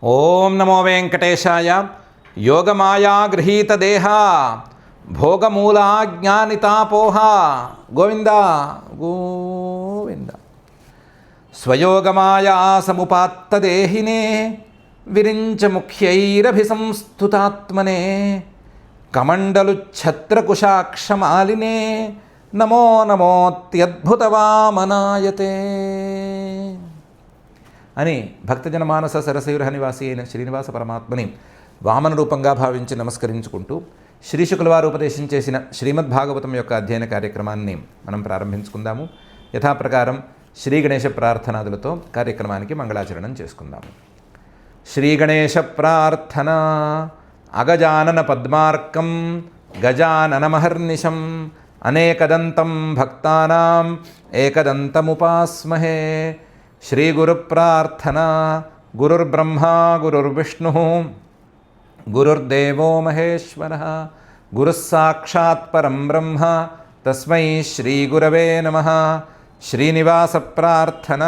ఓం నమో వెంకటేశాయ. యోగమాయా గృహీత దేహ భోగమూలా జ్ఞానితాపోహ గోవింద గోవింద. స్వయోగమాయా సముపాత్త దేహినే విరించ ముఖ్యైరభిసంస్థుతాత్మనే కమండలు ఛత్రకుశాక్షమాలినే నమో నమోత్యద్భుతవామనాయతే అని భక్తజన మానస సరసయురహ నివాసి అయిన శ్రీనివాస పరమాత్మని వామన రూపంగా భావించి నమస్కరించుకుంటూ శ్రీ శుకుల వారు ఉపదేశం చేసిన శ్రీమద్భాగవతం యొక్క అధ్యయన కార్యక్రమాన్ని మనం ప్రారంభించుకుందాము. యథాప్రకారం శ్రీ గణేశ ప్రార్థనాదులతో కార్యక్రమానికి మంగళాచరణం చేసుకుందాము. శ్రీ గణేశ ప్రార్థన. అగజానన పద్మార్కం గజాననమహర్నిశం అనేకదంతం భక్తానాం ఏకదంతముపాస్మహే. శ్రీ గురు ప్రార్థన. గురుర్బ్రహ్మా గురుర్విష్ణు గురుర్దేవో మహేశ్వరః గురుః సాక్షాత్ పరం బ్రహ్మ తస్మై శ్రీ గురవే నమః. శ్రీనివాస ప్రార్థన.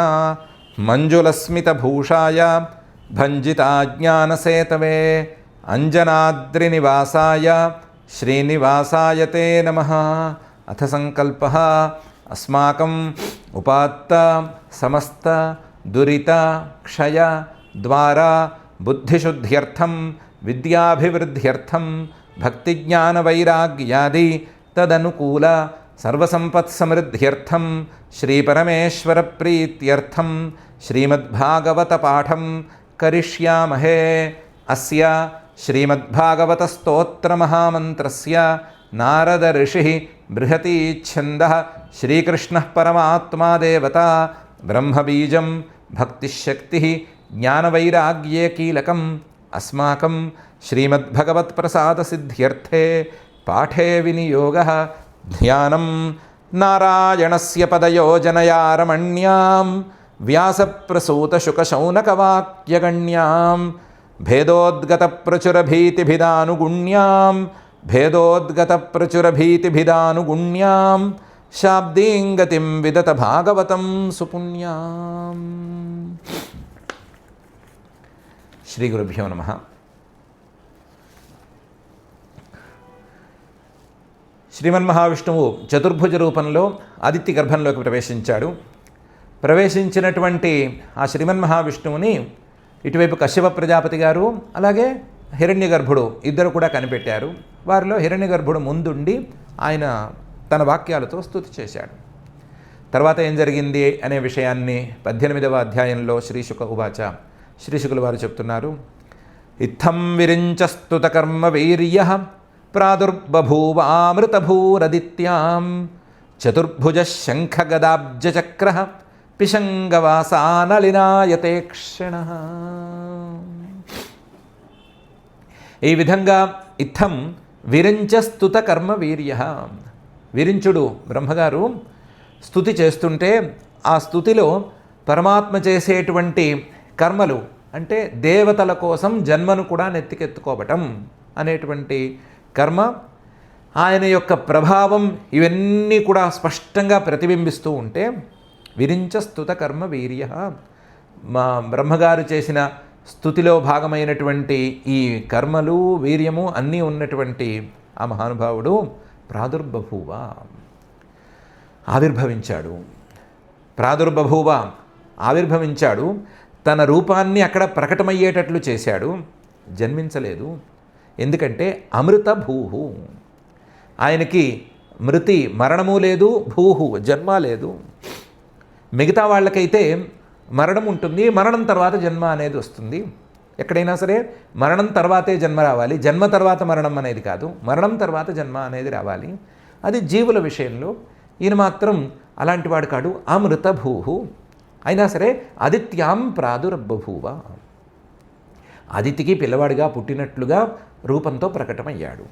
మంజులస్మితభూషాయ భంజితాజ్ఞానసేతవే అంజనాద్రినివాసాయ శ్రీనివాసాయ తే నమః. అథ సంకల్పః అస్మాకం ఉపాత్త సమస్త దురిత క్షయ ద్వారా బుద్ధిశుద్ధ్యర్థం విద్యాభివృద్ధ్యర్థం భక్తిజ్ఞానవైరాగ్యాది తదనుకూల సర్వసంపత్సమృద్ధ్యర్థం శ్రీపరమేశ్వర ప్రీత్యర్థం శ్రీమద్భాగవత పాఠం కరిష్యామహే. అస్య శ్రీమద్భాగవత స్తోత్ర మహామంత్రస్య నారద ఋషి బృహతి ఛంద శ్రీకృష్ణ పరమాత్మా దేవత బ్రహ్మబీజం భక్తిశక్తి జ్ఞానవైరాగ్యే కీలకం అస్మాకం శ్రీమద్భగవత్ప్రసాదసిద్ధ్యర్థే పాఠే వినియోగః. ధ్యానం నారాయణస్య పదయోజనయా రమణ్యాం వ్యాసప్రసూతశుకశౌనకవాక్యగణ్యాం భేదోద్గతప్రచురభీతిభిదానుగుణ్యాం భేదోద్గతప్రచురభీతిభిదానుగుణ్యాం శాబ్దీంగతిం విదత భాగవతం సుపుణ్యాం. శ్రీ గురుభ్యో నమః. శ్రీమన్మహావిష్ణువు చతుర్భుజ రూపంలో ఆదిత్య గర్భంలోకి ప్రవేశించాడు. ప్రవేశించినటువంటి ఆ శ్రీమన్మహావిష్ణువుని ఇటువైపు కశ్యప ప్రజాపతి గారు అలాగే హిరణ్యగర్భుడు ఇద్దరు కూడా కనిపెట్టారు. వారిలో హిరణ్యగర్భుడు ముందుండి ఆయన తన వాక్యాలతో స్తుతి చేశాడు. తర్వాత ఏం జరిగింది అనే విషయాన్ని 18వ అధ్యాయంలో శ్రీశుక ఉవాచ శ్రీశుకుల వారు చెప్తున్నారు. ఇత్థం విరించస్తుత కర్మ వీర్య ప్రాదుర్బభూవామృతభూరదిత్యాం చతుర్భుజ శంఖ గదాబ్జచక్ర పిశంగవాసానలినాయతే క్షణః. ఈ విధంగా ఇత్థం విరించస్తుత కర్మ వీర్య. విరించుడు బ్రహ్మగారు స్తుతి చేస్తుంటే ఆ స్తుతిలో పరమాత్మ చేసేటువంటి కర్మలు అంటే దేవతల కోసం జన్మను కూడా నెత్తికెత్తుకోవటం అనేటువంటి కర్మ, ఆయన యొక్క ప్రభావం ఇవన్నీ కూడా స్పష్టంగా ప్రతిబింబిస్తూ ఉంటే విరించస్తుత కర్మ వీర్య. మా బ్రహ్మగారు చేసిన స్తుతిలో భాగమైనటువంటి ఈ కర్మలు వీర్యము అన్నీ ఉన్నటువంటి ఆ మహానుభావుడు ప్రాదుర్బభూవ ఆవిర్భవించాడు. ప్రాదుర్బభూవ ఆవిర్భవించాడు. తన రూపాన్ని అక్కడ ప్రకటమయ్యేటట్లు చేశాడు. జన్మించలేదు. ఎందుకంటే అమృత భూహు, ఆయనకి మృతి మరణము లేదు, భూహు జన్మ లేదు. మిగతా వాళ్ళకైతే మరణం ఉంటుంది, మరణం తర్వాత జన్మ అనేది వస్తుంది. ఎక్కడైనా సరే మరణం తర్వాతే జన్మ రావాలి, జన్మ తర్వాత మరణం అనేది కాదు, మరణం తర్వాత జన్మ అనేది రావాలి. అది జీవుల విషయంలో. ఈయన మాత్రం అలాంటి వాడు కాడు, అమృత భూహు. అయినా సరే ఆదిత్యాం ప్రాదుర్బభూవ, ఆదిత్యకి పిల్లవాడిగా పుట్టినట్లుగా రూపంతో ప్రకటమయ్యాడు.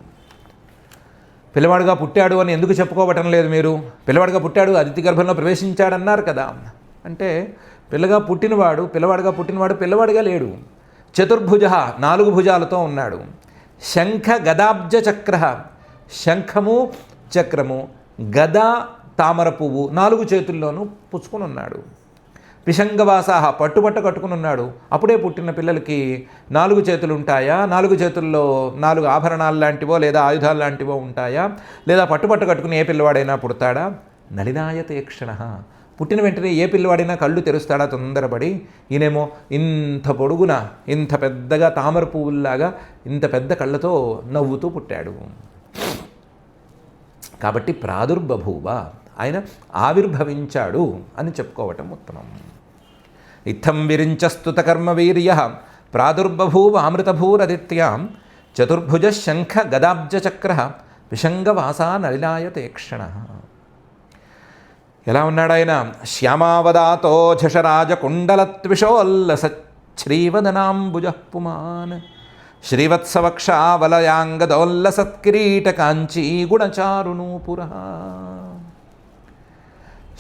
పిల్లవాడుగా పుట్టాడు అని ఎందుకు చెప్పుకోవటం లేదు మీరు? పిల్లవాడుగా పుట్టాడు, ఆదిత్య గర్భంలో ప్రవేశించాడన్నారు కదా. అంటే పిల్లవాడుగా పుట్టినవాడు పిల్లవాడిగా లేడు. చతుర్భుజ 4 భుజాలతో ఉన్నాడు. శంఖ గదాబ్జ చక్ర, శంఖము చక్రము గద తామర పువ్వు 4 చేతుల్లోనూ పుచ్చుకొని ఉన్నాడు. విషంగవాసాహ పట్టుబట్ట కట్టుకుని ఉన్నాడు. అప్పుడే పుట్టిన పిల్లలకి 4 చేతులు ఉంటాయా? 4 చేతుల్లో 4 ఆభరణాలు లాంటివో లేదా ఆయుధాలు లాంటివో ఉంటాయా? లేదా పట్టుబట్ట కట్టుకుని ఏ పిల్లవాడైనా పుడతాడా? నళినాయతే క్షణ, పుట్టిన వెంటనే ఏ పిల్లవాడైనా కళ్ళు తెరుస్తాడా తొందరపడి? ఈయనేమో ఇంత పొడుగున, ఇంత పెద్దగా తామర పువ్వుల్లాగా ఇంత పెద్ద కళ్ళతో నవ్వుతూ పుట్టాడు. కాబట్టి ప్రాదుర్బభూవ, ఆయన ఆవిర్భవించాడు అని చెప్పుకోవటం ఉత్తమం. ఇత్థం విరించస్తుత కర్మవీర్య ప్రాదుర్బభూవ అమృతభూరదిత్యాం చతుర్భుజ శంఖ గదాబ్జచక్ర విషంగవాసా నళినాయతే క్షణ. ఎలా ఉన్నాడు ఆయన? శ్యామావదాతో ఝషరాజకుండలత్విషోల్లస శ్రీవదనాంబుజ పుమాన్ శ్రీవత్సవక్షావలయాంగదోల్లసత్కిరీటకాంచీ గుణచారుణూపుర.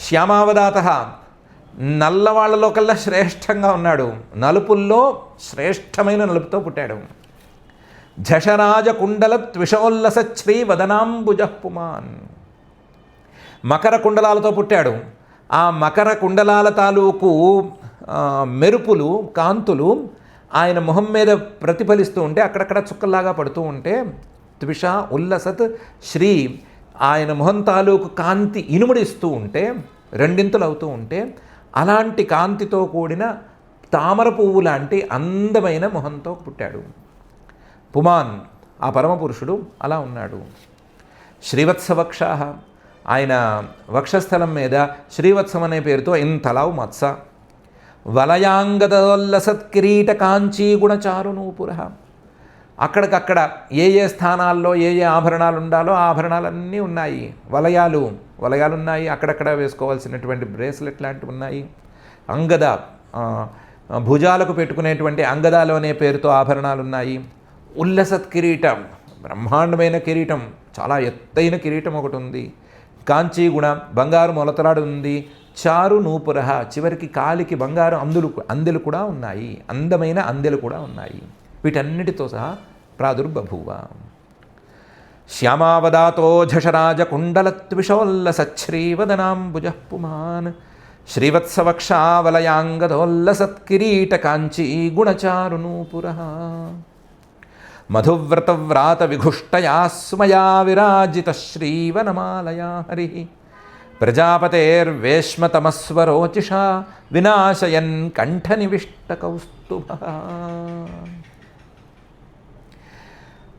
శ్యామావదాత, నల్లవాళ్లలో కల్లా శ్రేష్టంగా ఉన్నాడు. నలుపుల్లో శ్రేష్టమైన నలుపుతో పుట్టాడు. ఝషరాజకుండల త్విషోల్లస శ్రీవదనాంబుజ పుమాన్, మకర కుండలాలతో పుట్టాడు. ఆ మకర కుండలాల తాలూకు మెరుపులు, కాంతులు ఆయన మొహం మీద ప్రతిఫలిస్తూ ఉంటే, అక్కడక్కడ చుక్కల్లాగా పడుతూ ఉంటే, త్విష ఉల్లసత్ శ్రీ, ఆయన మొహం తాలూకు కాంతి ఇనుముడిస్తూ ఉంటే, రెండింతలు అవుతూ ఉంటే, అలాంటి కాంతితో కూడిన తామర పువ్వు లాంటి అందమైన మొహంతో పుట్టాడు. పుమాన్, ఆ పరమపురుషుడు అలా ఉన్నాడు. శ్రీవత్సవక్ష, ఆయన వక్షస్థలం మీద శ్రీవత్సం అనే పేరుతో ఇంతలావు మత్స. వలయాంగదోల్లసత్కిరీట కాంచీ గుణచారునూపుర, అక్కడికక్కడ ఏ ఏ స్థానాల్లో ఏ ఏ ఆభరణాలు ఉండాలో ఆ ఆభరణాలన్నీ ఉన్నాయి. వలయాలు ఉన్నాయి, అక్కడక్కడ వేసుకోవాల్సినటువంటి బ్రేస్లెట్ లాంటివి ఉన్నాయి. అంగద, భుజాలకు పెట్టుకునేటువంటి అంగదాలు అనే పేరుతో ఆభరణాలు ఉన్నాయి. ఉల్లసత్ కిరీటం, బ్రహ్మాండమైన కిరీటం, చాలా ఎత్తైన కిరీటం ఒకటి ఉంది. కాంచీ గుణ, బంగారు మొలతరాడు ఉంది. చారు నూపుర, చివరికి కాలికి బంగారు అందెలు కూడా ఉన్నాయి, అందమైన అందెలు కూడా ఉన్నాయి. వీటన్నిటితో సహా ప్రాదుర్బభూవ. శ్యామావదాతో ఝషరాజకుండలత్విషోల్లసచ్శ్రీవదనాంబుజ పుమాన్ శ్రీవత్సవక్షావలయాంగదోల్లసత్కిరీటకాంచీ గుణచారునూపుర. మధువ్రతవ్రాత విఘుష్టయా స్మయా విరాజిత శ్రీవనమాలయా హరి ప్రజాపతేర్వేష్మతమస్వరోచిషా వినాశయన్ కంఠనివిష్టకౌస్తుభ.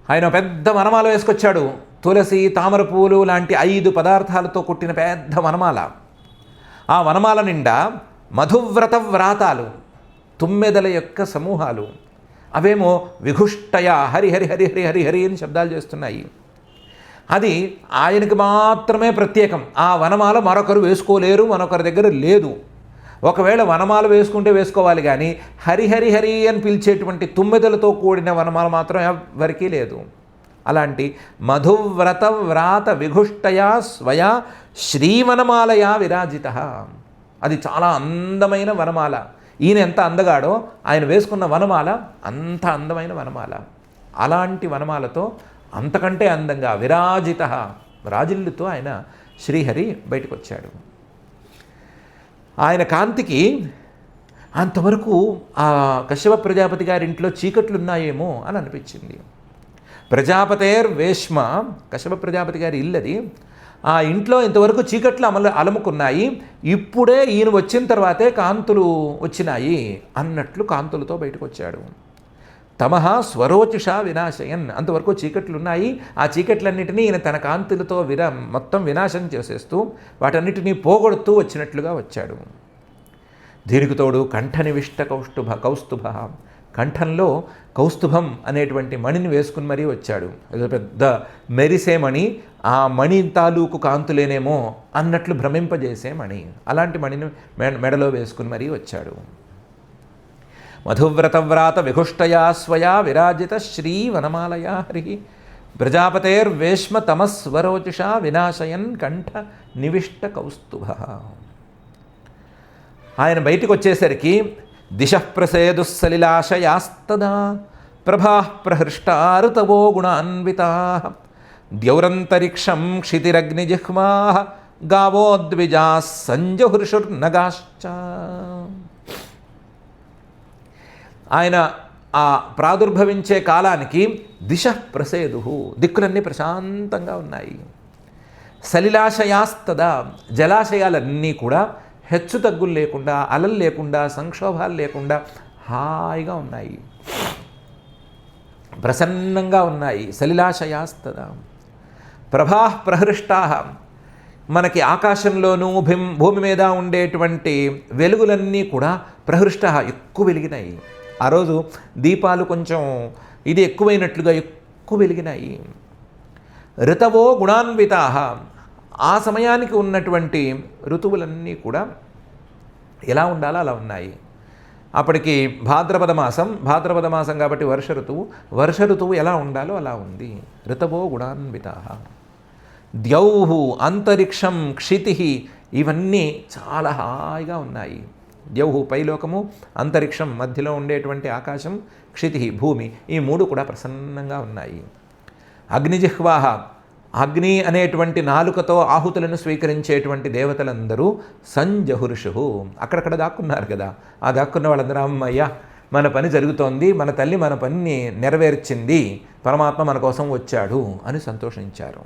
ఆయన పెద్ద వనమాల వేసుకొచ్చాడు. తులసి, తామర పూలు లాంటి 5 పదార్థాలతో కుట్టిన పెద్ద వనమాల. ఆ వనమాల నిండా మధువ్రత వ్రాతాలు, తుమ్మెదల యొక్క సమూహాలు. అవేమో విఘుష్టయ హరి హరి హరి హరి హరి హరి అని శబ్దాలు చేస్తున్నాయి. అది ఆయనకి మాత్రమే ప్రత్యేకం. ఆ వనమాల మరొకరు వేసుకోలేరు, మరొకరి దగ్గర లేదు. ఒకవేళ వనమాల వేసుకుంటే వేసుకోవాలి, కానీ హరి హరి హరి అని పిలిచేటువంటి తుమ్మెదలతో కూడిన వనమాల మాత్రం ఎవరికీ లేదు. అలాంటి మధువ్రత వ్రాత విఘుష్టయా స్వయా శ్రీవనమాలయా విరాజిత. అది చాలా అందమైన వనమాల. ఈయన ఎంత అందగాడో ఆయన వేసుకున్న వనమాల అంత అందమైన వనమాల. అలాంటి వనమాలతో అంతకంటే అందంగా విరాజిత, రాజిల్లుతో ఆయన శ్రీహరి బయటకు వచ్చాడు. ఆయన కాంతికి అంతవరకు ఆ కశ్యప ప్రజాపతి గారి ఇంట్లో చీకట్లున్నాయేమో అని అనిపించింది. ప్రజాపతేర్వేష్మ, కశ్యప ప్రజాపతి గారి ఇల్లది. ఆ ఇంట్లో ఇంతవరకు చీకట్లు అలముకున్నాయి. ఇప్పుడే ఈయన వచ్చిన తర్వాతే కాంతులు వచ్చినాయి అన్నట్లు కాంతులతో బయటకు వచ్చాడు. తమహ స్వరోచిషా వినాశయన్, అంతవరకు చీకట్లున్నాయి. ఆ చీకట్లన్నిటినీ ఈయన తన కాంతులతో మొత్తం వినాశం చేసేస్తూ వాటన్నిటినీ పోగొడుతూ వచ్చినట్లుగా వచ్చాడు. దీనికి తోడు కంఠనివిష్ట కౌస్తుభ, కంఠంలో కౌస్తుభం అనేటువంటి మణిని వేసుకుని మరీ వచ్చాడు. ఏదో పెద్ద మెరిసే మణి, ఆ మణి తాలూకు కాంతులేనేమో అన్నట్లు భ్రమింపజేసే మణి, అలాంటి మణిని మెడలో వేసుకుని మరీ వచ్చాడు. మధువ్రతవ్రాత విఘుష్టయా స్వయా విరాజిత శ్రీ వనమాలయా హరి ప్రజాపతేర్వేష్మ తమస్వరోచిషా వినాశయన్ కంఠ నివిష్ట కౌస్తుభ. ఆయన బయటికి వచ్చేసరికి దిశః ప్రసేదుస్సలిలాశయాస్తదా ప్రభాః ప్రహృష్టారుతవో గుణాన్వితాః ద్యౌరంతరిక్షం క్షితిరగ్నిజిహ్వాః గావో ద్విజా సంజహృషుర్నగాశ్చ. ఆయన ఆ ప్రాదుర్భవించే కాలానికి దిశ ప్రసేదు, దిక్కులన్నీ ప్రశాంతంగా ఉన్నాయి. సలిలాశయాస్తదా, జలాశయాలన్నీ కూడా హెచ్చు తగ్గులు లేకుండా, అలలు లేకుండా, సంక్షోభాలు లేకుండా హాయిగా ఉన్నాయి, ప్రసన్నంగా ఉన్నాయి. సలిలాశయాస్తదా. ప్రభా ప్రహృష్టా, మనకి ఆకాశంలోనూ భూమి మీద ఉండేటువంటి వెలుగులన్నీ కూడా ప్రహృష్ట ఎక్కువ వెలిగినాయి. ఆ రోజు దీపాలు కొంచెం ఇది ఎక్కువైనట్లుగా ఎక్కువ వెలిగినాయి. ఋతవో గుణాన్వితా, ఆ సమయానికి ఉన్నటువంటి ఋతువులన్నీ కూడా ఎలా ఉండాలో అలా ఉన్నాయి. అప్పటికి భాద్రపద మాసం కాబట్టి వర్ష ఋతువు ఎలా ఉండాలో అలా ఉంది. ఋతవో గుణాన్వితా. ద్యౌః అంతరిక్షం క్షితి, ఇవన్నీ చాలా హాయిగా ఉన్నాయి. ద్యౌః పైలోకము, అంతరిక్షం మధ్యలో ఉండేటువంటి ఆకాశం, క్షితి భూమి, ఈ మూడు కూడా ప్రసన్నంగా ఉన్నాయి. అగ్నిజిహ్వాహ, అగ్ని అనేటువంటి నాలుకతో ఆహుతులను స్వీకరించేటువంటి దేవతలందరూ సంజహుర్షు, అక్కడక్కడ దాక్కున్నారు కదా, ఆ దాక్కున్న వాళ్ళందరూ అమ్మయ్య మన పని జరుగుతోంది, మన తల్లి మన పనిని నెరవేర్చింది, పరమాత్మ మన కోసం వచ్చాడు అని సంతోషించారు.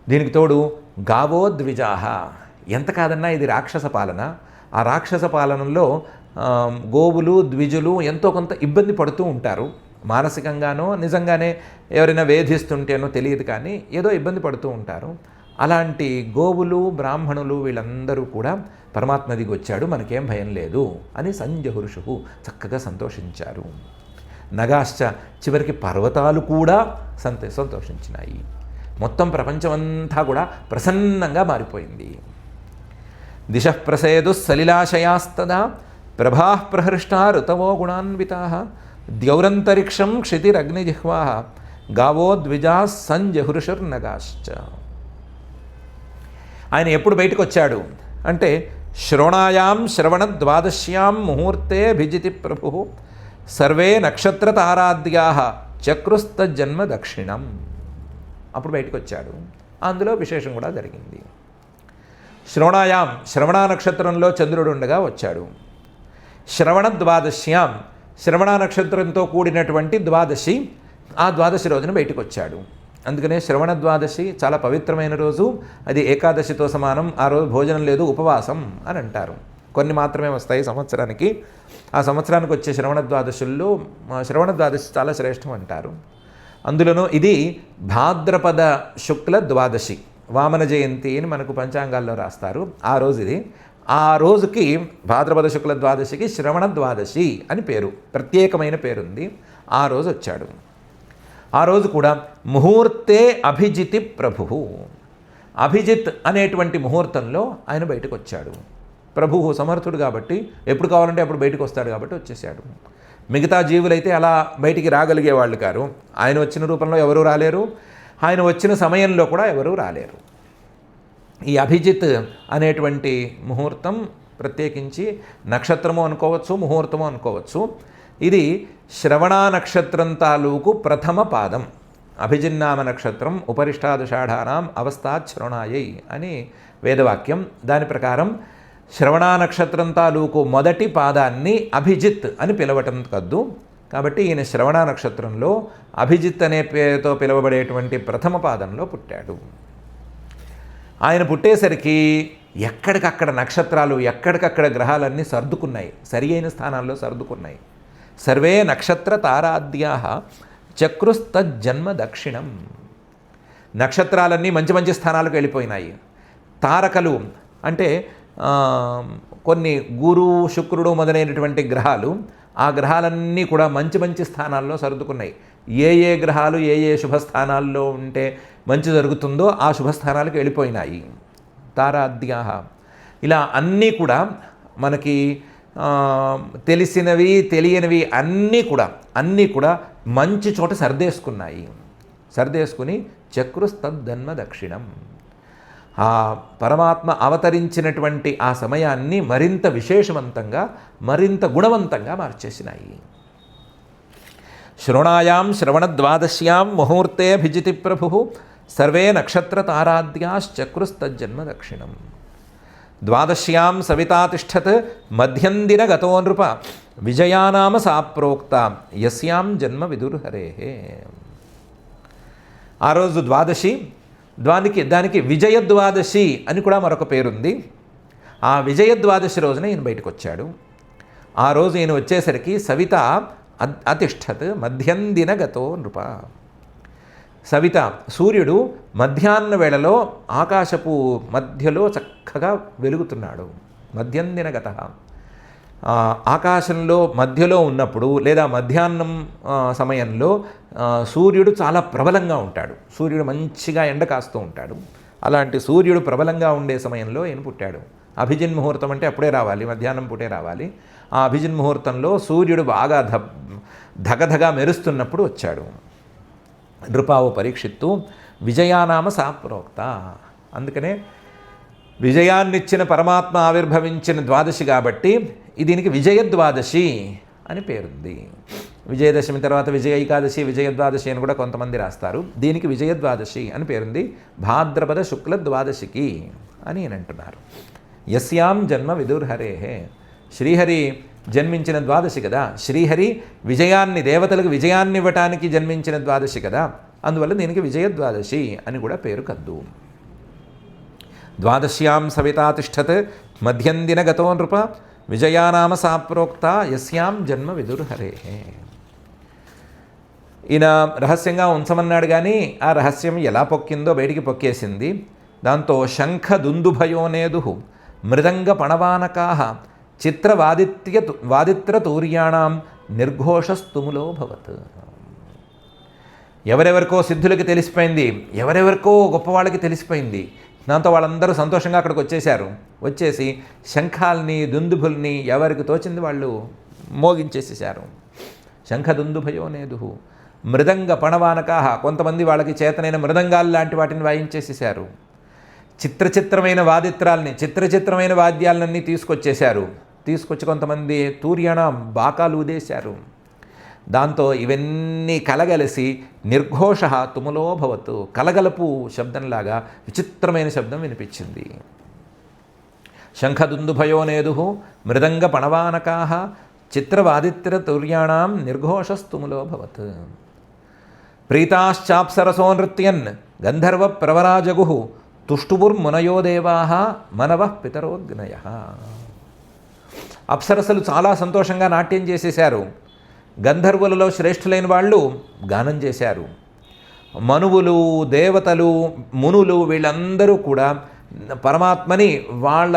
దీనికి తోడు గావో ద్విజాహ, ఎంత కాదన్నా ఇది రాక్షస పాలన. ఆ రాక్షస పాలనలో గోవులు ద్విజులు ఎంతో కొంత ఇబ్బంది పడుతూ ఉంటారు. మానసికంగానో నిజంగానే ఎవరైనా వేధిస్తుంటేనో తెలియదు, కానీ ఏదో ఇబ్బంది పడుతూ ఉంటారు. అలాంటి గోవులు బ్రాహ్మణులు వీళ్ళందరూ కూడా పరమాత్మ దిగి వచ్చాడు, మనకేం భయం లేదు అని సంజహుర్షు చక్కగా సంతోషించారు. నగాశ్చ, చివరికి పర్వతాలు కూడా సంతోషించినాయి. మొత్తం ప్రపంచమంతా కూడా ప్రసన్నంగా మారిపోయింది. దిశ ప్రసేదు సలిలాశయాస్తదా, ప్రభా ప్రహృష్టా ఋతవో గుణాన్వితా, ద్యౌరంతరిక్షం క్షితిరగ్నిజిహ్వా, గావో ద్విజా సంజహృషుర్నగాశ్చ. ఆయన ఎప్పుడు బయటకు వచ్చాడు అంటే శ్రోణాయాం శ్రవణ ద్వాదశ్యాం ముహూర్తే భిజితి ప్రభు, సర్వే నక్షత్రతారాద్యా చక్రుస్తజ్జన్మ దక్షిణం. అప్పుడు బయటకు వచ్చాడు. అందులో విశేషం కూడా జరిగింది. శ్రవణాయాం, శ్రవణ నక్షత్రంలో చంద్రుడు ఉండగా వచ్చాడు. శ్రవణ ద్వాదశ్యాం, శ్రవణ నక్షత్రంతో కూడినటువంటి ద్వాదశి, ఆ ద్వాదశి రోజున బయటకు వచ్చాడు. అందుకనే శ్రవణ ద్వాదశి చాలా పవిత్రమైన రోజు, అది ఏకాదశితో సమానం. ఆ రోజు భోజనం లేదు, ఉపవాసం అని అంటారు. కొన్ని మాత్రమే వస్తాయి సంవత్సరానికి. ఆ సంవత్సరానికి వచ్చే శ్రవణ ద్వాదశుల్లో శ్రవణ ద్వాదశి చాలా శ్రేష్టం అంటారు. అందులోనూ ఇది భాద్రపద శుక్ల ద్వాదశి, వామన జయంతి అని మనకు పంచాంగాల్లో రాస్తారు. ఆ రోజు ఇది. ఆ రోజుకి భాద్రపద శుక్ల ద్వాదశికి శ్రవణ ద్వాదశి అని పేరు, ప్రత్యేకమైన పేరుంది. ఆ రోజు వచ్చాడు. ఆ రోజు కూడా ముహూర్తే అభిజితి ప్రభు, అభిజిత్ అనేటువంటి ముహూర్తంలో ఆయన బయటకు వచ్చాడు. ప్రభువు సమర్థుడు కాబట్టి ఎప్పుడు కావాలంటే అప్పుడు బయటకు వస్తాడు కాబట్టి వచ్చేసాడు. మిగతా జీవులైతే అలా బయటికి రాగలిగేవాళ్ళు కారు. ఆయన వచ్చిన రూపంలో ఎవరూ రాలేరు, ఆయన వచ్చిన సమయంలో కూడా ఎవరూ రాలేరు. ఈ అభిజిత్ అనేటువంటి ముహూర్తం ప్రత్యేకించి నక్షత్రము అనుకోవచ్చు, ముహూర్తము అనుకోవచ్చు. ఇది శ్రవణ నక్షత్రం తాలూకు ప్రథమ పాదం. అభిజిన్నామ నక్షత్రం ఉపరిష్టాదుషాఢానాం అవస్థాత్ శ్రవణాయై అని వేదవాక్యం. దాని ప్రకారం శ్రవణ నక్షత్రం తాలూకు మొదటి పాదాన్ని అభిజిత్ అని పిలవటం కద్దు. కాబట్టి ఈయన శ్రవణ నక్షత్రంలో అభిజిత్ అనే పేరుతో పిలువబడేటువంటి ప్రథమ పాదంలో పుట్టాడు. ఆయన పుట్టేసరికి ఎక్కడికక్కడ నక్షత్రాలు, ఎక్కడికక్కడ గ్రహాలన్నీ సర్దుకున్నాయి, సరి అయిన స్థానాల్లో సర్దుకున్నాయి. సర్వే నక్షత్ర తారాద్యా చక్రుస్తజ్జన్మ దక్షిణం. నక్షత్రాలన్నీ మంచి మంచి స్థానాలకు వెళ్ళిపోయినాయి. తారకలు అంటే కొన్ని గురు శుక్రుడు మొదలైనటువంటి గ్రహాలు, ఆ గ్రహాలన్నీ కూడా మంచి మంచి స్థానాల్లో సర్దుకున్నాయి. ఏ ఏ గ్రహాలు ఏ ఏ శుభస్థానాల్లో ఉంటే మంచి జరుగుతుందో ఆ శుభస్థానాలకు వెళ్ళిపోయినాయి. తారాద్యాహ ఇలా అన్నీ కూడా మనకి తెలిసినవి తెలియనివి అన్నీ కూడా మంచి చోట సర్దేసుకున్నాయి. సర్దేసుకుని చక్రుస్తద్ధన్మ దక్షిణం, ఆ పరమాత్మ అవతరించినటువంటి ఆ సమయాన్ని మరింత విశేషవంతంగా మరింత గుణవంతంగా మార్చేసినాయి. శ్రోణాయాం శ్రవణ ద్వాదశ్యాం ముహూర్తే భిజితి ప్రభు సర్వే నక్షత్రతారాద్యాశ్చక్రుస్తజ్జన్మ దక్షిణం. ద్వాదశ్యాం సవితా తిష్టత్ మధ్యం దిన గతో నృప విజయానామ సా ప్రోక్త యస్యాం జన్మ విదుర్హరేః. ఆ రోజు ద్వాదశి, దానికి విజయద్వాదశి అని కూడా మరొక పేరుంది. ఆ విజయద్వాదశి రోజున ఈయన బయటకు వచ్చాడు. ఆ రోజు ఈయన వచ్చేసరికి సవిత అతిష్టత్ మధ్యం దిన గతో నృప. సవిత సూర్యుడు మధ్యాహ్న వేళలో ఆకాశపు మధ్యలో చక్కగా వెలుగుతున్నాడు. మధ్యం దిన గత, ఆకాశంలో మధ్యలో ఉన్నప్పుడు లేదా మధ్యాహ్నం సమయంలో సూర్యుడు చాలా ప్రబలంగా ఉంటాడు. సూర్యుడు మంచిగా ఎండ కాస్తూ ఉంటాడు. అలాంటి సూర్యుడు ప్రబలంగా ఉండే సమయంలో ఈయన పుట్టాడు. అభిజిన్ ముహూర్తం అంటే అప్పుడే రావాలి, మధ్యాహ్నం పూటే రావాలి. ఆ అభిజిన్ ముహూర్తంలో సూర్యుడు బాగా ధగధగా మెరుస్తున్నప్పుడు వచ్చాడు. నృపావు పరీక్షిత్తు విజయానామ సా ప్రోక్త. అందుకనే విజయాన్నిచ్చిన పరమాత్మ ఆవిర్భవించిన ద్వాదశి కాబట్టి దీనికి విజయద్వాదశి అని పేరుంది. విజయదశమి తర్వాత విజయ ఏకాదశి, విజయద్వాదశి అని కూడా కొంతమంది రాస్తారు. దీనికి విజయద్వాదశి అని పేరుంది. భాద్రపద శుక్ల ద్వాదశికి అని అంటున్నారు. యస్యాం జన్మ విదుర్హరేః. శ్రీహరి జన్మించిన ద్వాదశి కదా. శ్రీహరి విజయాన్ని, దేవతలకు విజయాన్ని ఇవ్వటానికి జన్మించిన ద్వాదశి కదా. అందువల్ల దీనికి విజయద్వాదశి అని కూడా పేరు కద్దు. ద్వాదశ్యాం సవితా తిష్టత్ మధ్యం దిన గతో నృప విజయానామ సా ప్రోక్త యస్యాం జన్మ విదుర్హరేః. ఈయన రహస్యంగా ఉంచమన్నాడు కానీ ఆ రహస్యం ఎలా పొక్కిందో బయటికి పొక్కేసింది. దాంతో శంఖ దుందుభయోనేదు మృదంగ పణవానకాః వాదిత్ర తూర్యాణం నిర్ఘోషస్తుములో భవత్. ఎవరెవరికో సిద్ధులకి తెలిసిపోయింది, ఎవరెవరికో గొప్పవాళ్ళకి తెలిసిపోయింది. దాంతో వాళ్ళందరూ సంతోషంగా అక్కడికి వచ్చేశారు. వచ్చేసి శంఖాల్ని దుందుభుల్ని ఎవరికి తోచింది వాళ్ళు మోగించేసేశారు. శంఖ దుందుభయోనేదు మృదంగ పణవానకాః. కొంతమంది వాళ్ళకి చేతనైన మృదంగాలు లాంటి వాటిని వాయించేసేశారు. చిత్రమైన చిత్రమైన వాద్యాలన్నీ తీసుకొచ్చేశారు. తీసుకొచ్చి కొంతమంది తూర్యణం బాకాలు ఊదేశారు. దాంతో ఇవన్నీ కలగలిసి నిర్ఘోష తుములో భవతు, కలగలపు శబ్దంలాగా విచిత్రమైన శబ్దం వినిపించింది. శంఖదుందుభయోనేదు మృదంగ పణవానకాః చిత్రవాదిత్ర తూర్యాణం నిర్ఘోషస్తుములో భవత్. ప్రీతాశ్చాప్సరసో నృత్యన్ గంధర్వ ప్రవరాజగు తుష్టుపుర్మునయో దేవాః మనవః పితరోగ్నయః. అప్సరసలు చాలా సంతోషంగా నాట్యం చేసేశారు. గంధర్వులలో శ్రేష్ఠులైన వాళ్ళు గానం చేశారు. మనువులు, దేవతలు, మునులు వీళ్ళందరూ కూడా పరమాత్మని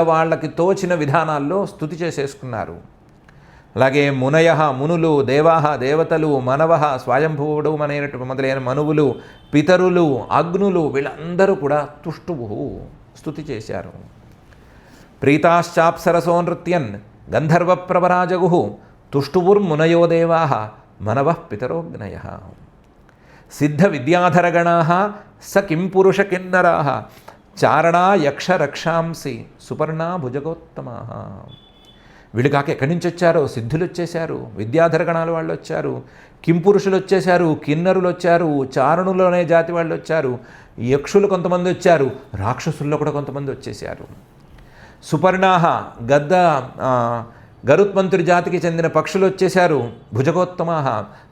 వాళ్ళకి తోచిన విధానాల్లో స్తుతి చేసేసుకున్నారు. అలాగే మునులు, దేవతలు, మనవః స్వయంభువుడు మొదలైన మనువులు, పితరులు, అగ్నులు వీళ్ళందరూ కూడా తుష్టువు స్తుతి చేశారు. ప్రీతాశ్చాప్సరసో నృత్యన్ గంధర్వ ప్రవరాజగు తుష్టువుర్మునయో దేవాః మనవః పితరోగ్నయః. సిద్ధ విద్యాధరగణాః స కిం పురుష కిన్నరాః చారణా యక్ష రక్షాంసి సుపర్ణా భుజగోత్తమాః. వీళ్ళు కాక ఎక్కడి నుంచి వచ్చారో సిద్ధులు వచ్చేశారు, విద్యాధరగణాల వాళ్ళు వచ్చారు, కింపురుషులు వచ్చేశారు, కిన్నరులు వచ్చారు, చారణులోనే జాతి వాళ్ళు వచ్చారు, యక్షులు కొంతమంది వచ్చారు, రాక్షసుల్లో కూడా కొంతమంది వచ్చేశారు. సుపర్ణాహ గరుత్మంతుడి జాతికి చెందిన పక్షులు వచ్చేశారు. భుజగోత్తమాహ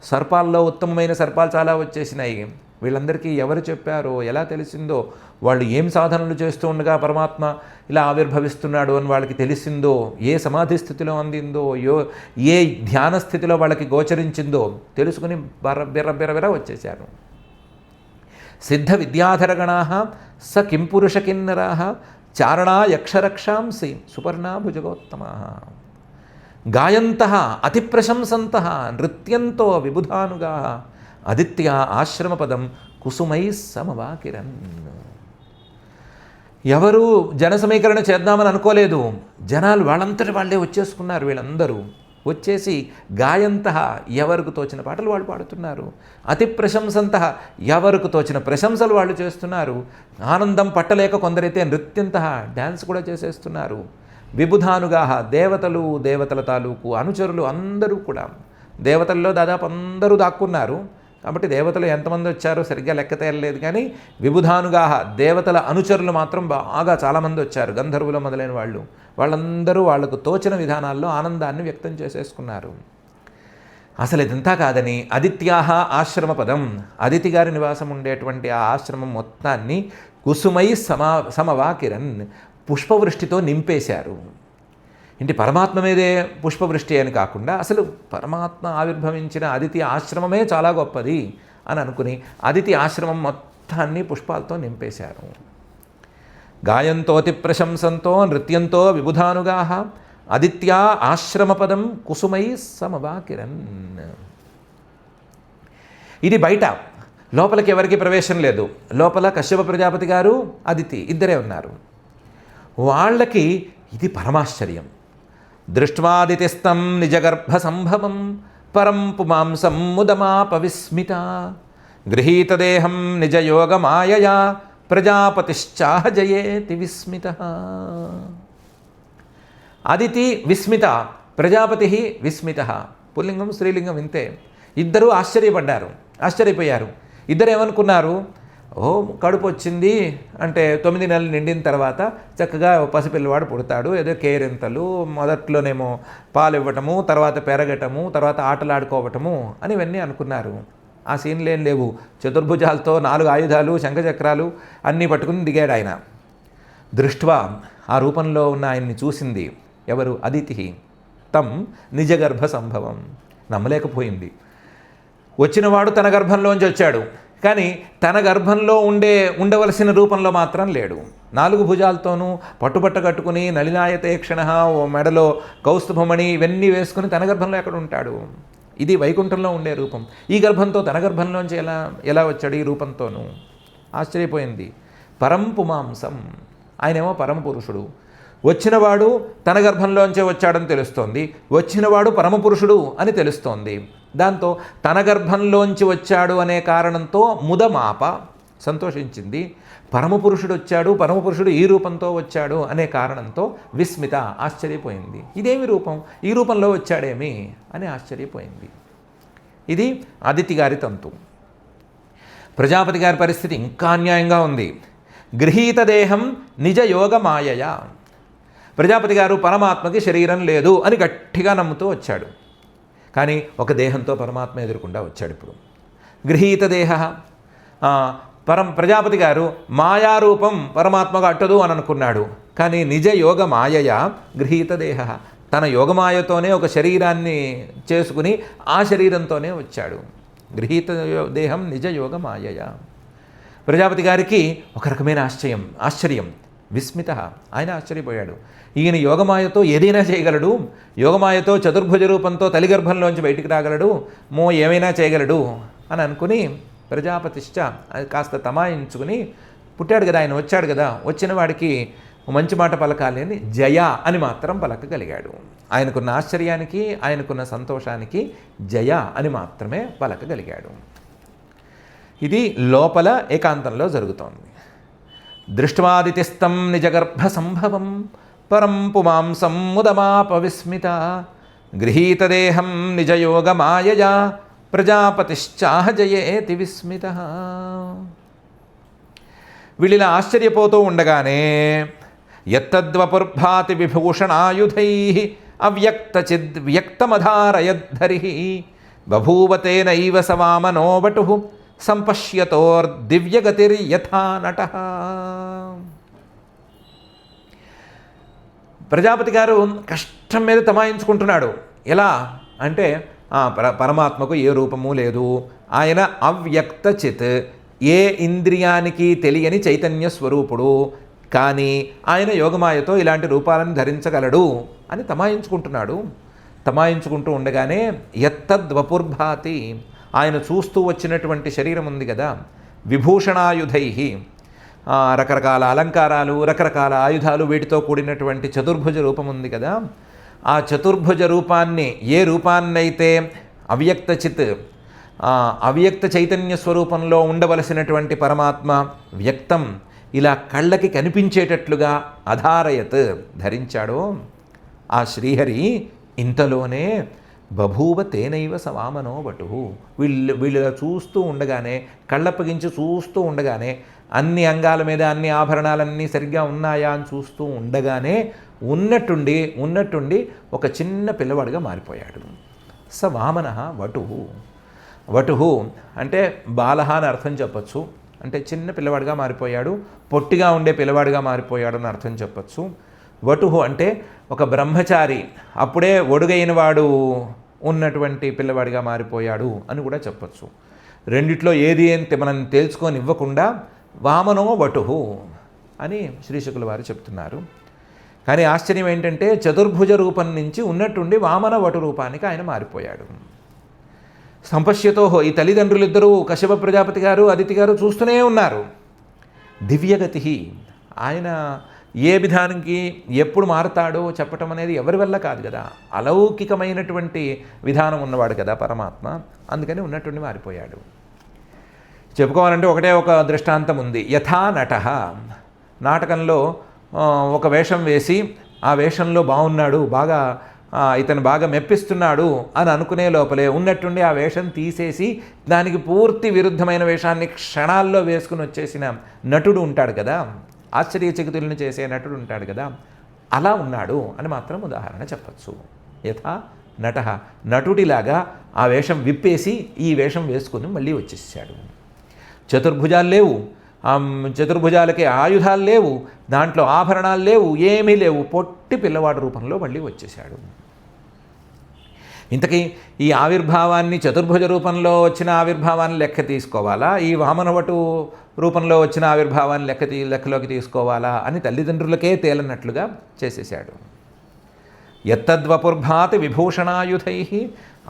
సర్పాల్లో ఉత్తమమైన సర్పాలు చాలా వచ్చేసినాయి. వీళ్ళందరికీ ఎవరు చెప్పారో, ఎలా తెలిసిందో, వాళ్ళు ఏం సాధనలు చేస్తూ ఉండగా పరమాత్మ ఇలా ఆవిర్భవిస్తున్నాడు అని వాళ్ళకి తెలిసిందో, ఏ సమాధి స్థితిలో అందిందో, ఏ ధ్యాన స్థితిలో వాళ్ళకి గోచరించిందో తెలుసుకుని బిర్ర వచ్చేశారు. సిద్ధ విద్యాధరగణాః స కిం పురుష కిన్నరాః చారణా యక్షరక్షాంసి సుపర్ణా భుజగోత్తమాః. గాయంతః అతిప్రశంసంతః నృత్యంతో విబుధానుగాః ఆదిత్య ఆశ్రమపదం కుసుమై సమవాకిరన్. ఎవరు జన సమీకరణ చేద్దామని అనుకోలేదు. జనాలు వాళ్ళంతటి వాళ్ళే వచ్చేసుకున్నారు. వీళ్ళందరూ వచ్చేసి గాయంతః ఎవరికి తోచిన పాటలు వాళ్ళు పాడుతున్నారు. అతి ప్రశంసంతః ఎవరికి తోచిన ప్రశంసలు వాళ్ళు చేస్తున్నారు. ఆనందం పట్టలేక కొందరైతే నృత్యంతః డ్యాన్స్ కూడా చేసేస్తున్నారు. విబుధానుగాహ దేవతల తాలూకు అనుచరులు అందరూ కూడా, దేవతల్లో దాదాపు అందరూ దాక్కున్నారు. కాబట్టి దేవతలు ఎంతమంది వచ్చారో సరిగ్గా లెక్క తేలలేదు, కానీ విబుధానుగాహ దేవతల అనుచరులు మాత్రం బాగా చాలామంది వచ్చారు. గంధర్వులు మొదలైన వాళ్ళందరూ వాళ్లకు తోచిన విధానాల్లో ఆనందాన్ని వ్యక్తం చేసేసుకున్నారు. అసలు ఇదంతా కాదని ఆదిత్యాహ ఆశ్రమ పదం, అదితి గారి నివాసం ఉండేటువంటి ఆ ఆశ్రమం మొత్తాన్ని కుసుమై సమవాకిరన్ పుష్పవృష్టితో నింపేశారు. ఇంటి పరమాత్మ మీదే పుష్పవృష్టి అని కాకుండా అసలు పరమాత్మ ఆవిర్భవించిన అదితి ఆశ్రమమే చాలా గొప్పది అని అనుకుని అదితి ఆశ్రమం మొత్తాన్ని పుష్పాలతో నింపేశారు. గాయంతోతి ప్రశంసంతో నృత్యంతో విబుధానుగాహ ఆదిత్యా ఆశ్రమపదం కుసుమై సమవాకిరన్. ఇది బయట, లోపలికి ఎవరికి ప్రవేశం లేదు. లోపల కశ్యప ప్రజాపతి గారు అదితి ఇద్దరే ఉన్నారు. వాళ్ళకి ఇది పరమాశ్చర్యం. దృష్ట్వాదితిస్తం నిజగర్భ సంభవం పరం పుమాంసం ముదమాప విస్మిత గృహీతదేహం నిజయోగమాయయా ప్రజాపతిశ్చాహ జయేతి విస్మిత. అదితి విస్మిత, ప్రజాపతి విస్మిత. పుల్లింగం స్త్రీలింగం ఇంతే. ఇద్దరూ ఆశ్చర్యపోయారు. ఇద్దరు ఏమనుకున్నారు, కడుపు వచ్చింది అంటే 9 నెలలు నిండిన తర్వాత చక్కగా పసిపిల్లవాడు పుడతాడు, ఏదో కేరింతలు, మొదట్లోనేమో పాలు ఇవ్వటము, తర్వాత పెరగటము, తర్వాత ఆటలాడుకోవటము అని ఇవన్నీ అనుకున్నారు. ఆ సీన్లు ఏం లేవు. చతుర్భుజాలతో 4 ఆయుధాలు, శంఖచక్రాలు అన్నీ పట్టుకుని దిగాడు ఆయన. దృష్ట్వా ఆ రూపంలో ఉన్న ఆయన్ని చూసింది ఎవరు, అదితి. తం నిజగర్భ సంభవం, నమ్మలేకపోయింది. వచ్చినవాడు తన గర్భంలోంచి వచ్చాడు, కానీ తన గర్భంలో ఉండవలసిన రూపంలో మాత్రం లేడు. 4 భుజాలతోనూ పట్టుబట్ట కట్టుకుని నళినాయతే క్షణ, ఓ మెడలో కౌస్తుభమణి ఇవన్నీ వేసుకుని తన గర్భంలో ఎక్కడ ఉంటాడు? ఇది వైకుంఠంలో ఉండే రూపం. ఈ గర్భంతో తన గర్భంలోంచి ఎలా వచ్చాడు ఈ రూపంతోనూ? ఆశ్చర్యపోయింది. పరం పుమాంసం, ఆయనేమో పరమపురుషుడు. వచ్చినవాడు తన గర్భంలోంచే వచ్చాడని తెలుస్తోంది, వచ్చినవాడు పరమపురుషుడు అని తెలుస్తోంది. దాంతో తన గర్భంలోంచి వచ్చాడు అనే కారణంతో ముదమాప సంతోషించింది. పరమపురుషుడు వచ్చాడు, పరమపురుషుడు ఈ రూపంతో వచ్చాడు అనే కారణంతో విస్మిత ఆశ్చర్యపోయింది. ఇదేమి రూపం, ఈ రూపంలో వచ్చాడేమి అని ఆశ్చర్యపోయింది. ఇది అదితి గారి తంతు. ప్రజాపతి గారి పరిస్థితి ఇంకా అన్యాయంగా ఉంది. గృహీత దేహం నిజ యోగ మాయయ. ప్రజాపతి గారు పరమాత్మకి శరీరం లేదు అని గట్టిగా నమ్ముతూ వచ్చాడు, కానీ ఒక దేహంతో పరమాత్మ ఎదురకుండా వచ్చాడు. ఇప్పుడు గృహీత దేహ, ప్రజాపతి గారు మాయారూపం పరమాత్మగా అట్టదు అని అనుకున్నాడు, కానీ నిజ యోగ మాయయ గృహీత దేహ, తన యోగమాయతోనే ఒక శరీరాన్ని చేసుకుని ఆ శరీరంతోనే వచ్చాడు. గృహీత దేహం నిజ యోగ మాయయ. ప్రజాపతి గారికి ఒక రకమైన ఆశ్చర్యం, విస్మిత, ఆయన ఆశ్చర్యపోయాడు. ఈయన యోగమాయతో ఏదైనా చేయగలడు, యోగమాయతో చతుర్భుజ రూపంతో తల్లి గర్భంలోంచి బయటికి రాగలడు, ఏమైనా చేయగలడు అని అనుకుని ప్రజాపతిశ్చ కాస్త తమాయించుకుని పుట్టాడు కదా, ఆయన వచ్చాడు కదా, వచ్చిన వాడికి మంచి మాట పలకాలి అని జయ అని మాత్రం పలకగలిగాడు. ఆయనకున్న ఆశ్చర్యానికి, ఆయనకున్న సంతోషానికి జయ అని మాత్రమే పలకగలిగాడు. ఇది లోపల ఏకాంతంలో జరుగుతోంది. దృష్ట్వాదితిస్తం నిజగర్భ సంభవం పరం పుమాంసం ముదమాప విస్మిత గృహీతదేహం నిజయోగ మాయయా ప్రజాపతిశ్చాహ జయేతి విస్మిత. వీళ్ళిలా ఆశ్చర్యపోతూ ఉండగానే యత్తద్వపుర్భాతి విభూషణాయుధై అవ్యక్తచిద్వ్యక్తమధారయద్ధరి బభూవతేనైవ సవామనో వటు సంపశ్యతోర్దివ్యగతిర్యథా నటః. ప్రజాపతి గారు కష్టం మీద తమాయించుకుంటున్నాడు. ఎలా అంటే పరమాత్మకు ఏ రూపము లేదు, ఆయన అవ్యక్త చిత్, ఏ ఇంద్రియానికి తెలియని చైతన్య స్వరూపుడు, కానీ ఆయన యోగమాయతో ఇలాంటి రూపాలను ధరించగలడు అని తమాయించుకుంటున్నాడు. తమాయించుకుంటూ ఉండగానే యత్తద్వపుర్భాతి, ఆయన చూస్తూ వచ్చినటువంటి శరీరం ఉంది కదా, విభూషణాయుధై, రకరకాల అలంకారాలు, రకరకాల ఆయుధాలు, వీటితో కూడినటువంటి చతుర్భుజ రూపం ఉంది కదా, ఆ చతుర్భుజ రూపాన్ని, ఏ రూపాన్నైతే అవ్యక్త చిత్, అవ్యక్త చైతన్య స్వరూపంలో ఉండవలసినటువంటి పరమాత్మ వ్యక్తం ఇలా కళ్ళకి కనిపించేటట్లుగా అధారయత్ ధరించాడో ఆ శ్రీహరి, ఇంతలోనే బభూవ తేనైవ సవామనో వటు. వీళ్ళు చూస్తూ ఉండగానే, కళ్ళప్పగించి చూస్తూ ఉండగానే, అన్ని అంగాల మీద అన్ని ఆభరణాలన్నీ సరిగ్గా ఉన్నాయా అని చూస్తూ ఉండగానే ఉన్నట్టుండి ఒక చిన్న పిల్లవాడిగా మారిపోయాడు. స వామన వటు. వటు అంటే బాలహ అని అర్థం చెప్పచ్చు. అంటే చిన్న పిల్లవాడిగా మారిపోయాడు, పొట్టిగా ఉండే పిల్లవాడిగా మారిపోయాడు అని అర్థం చెప్పచ్చు. వటు అంటే ఒక బ్రహ్మచారి, అప్పుడే ఒడుగైన వాడు ఉన్నటువంటి పిల్లవాడిగా మారిపోయాడు అని కూడా చెప్పచ్చు. రెండిట్లో ఏది అని మనం తేల్చుకొని ఇవ్వకుండా వామనో వటు అని శ్రీశుకుల వారు చెప్తున్నారు. కానీ ఆశ్చర్యం ఏంటంటే చతుర్భుజ రూపం నుంచి ఉన్నట్టుండి వామన వటు రూపానికి ఆయన మారిపోయాడు. సంపశ్యతో ఈ తల్లిదండ్రులిద్దరూ కశ్యప ప్రజాపతి గారు అదితి గారు చూస్తూనే ఉన్నారు. దివ్యగతి, ఆయన ఏ విధానికి ఎప్పుడు మారుతాడో చెప్పటం అనేది ఎవరి వల్ల కాదు కదా, అలౌకికమైనటువంటి విధానం ఉన్నవాడు కదా పరమాత్మ. అందుకని ఉన్నట్టుండి మారిపోయాడు. చెప్పుకోవాలంటే ఒకటే ఒక దృష్టాంతం ఉంది. యథా నటః, నాటకంలో ఒక వేషం వేసి ఆ వేషంలో బాగున్నాడు, ఇతను బాగా మెప్పిస్తున్నాడు అని అనుకునే లోపలే ఉన్నట్టుండి ఆ వేషం తీసేసి దానికి పూర్తి విరుద్ధమైన వేషాన్ని క్షణాల్లో వేసుకుని వచ్చేసిన నటుడు ఉంటాడు కదా, ఆశ్చర్యచకితులను చేసే నటుడు ఉంటాడు కదా, అలా ఉన్నాడు అని మాత్రం ఉదాహరణ చెప్పచ్చు. యథా నటః, నటుడిలాగా ఆ వేషం విప్పేసి ఈ వేషం వేసుకుని మళ్ళీ వచ్చేసాడు. చతుర్భుజాలు లేవు, చతుర్భుజాలకి ఆయుధాలు లేవు, దాంట్లో ఆభరణాలు లేవు, ఏమీ లేవు, పొట్టి పిల్లవాడి రూపంలో మళ్ళీ వచ్చేసాడు. ఇంతకీ ఈ ఆవిర్భావాన్ని, చతుర్భుజ రూపంలో వచ్చిన ఆవిర్భావాన్ని లెక్క తీసుకోవాలా, ఈ వామనవటు రూపంలో వచ్చిన ఆవిర్భావాన్ని లెక్కలోకి తీసుకోవాలా అని తల్లిదండ్రులకే తేలన్నట్లుగా చేసేసాడు. యత్తద్వపుర్భాతి విభూషణాయుధై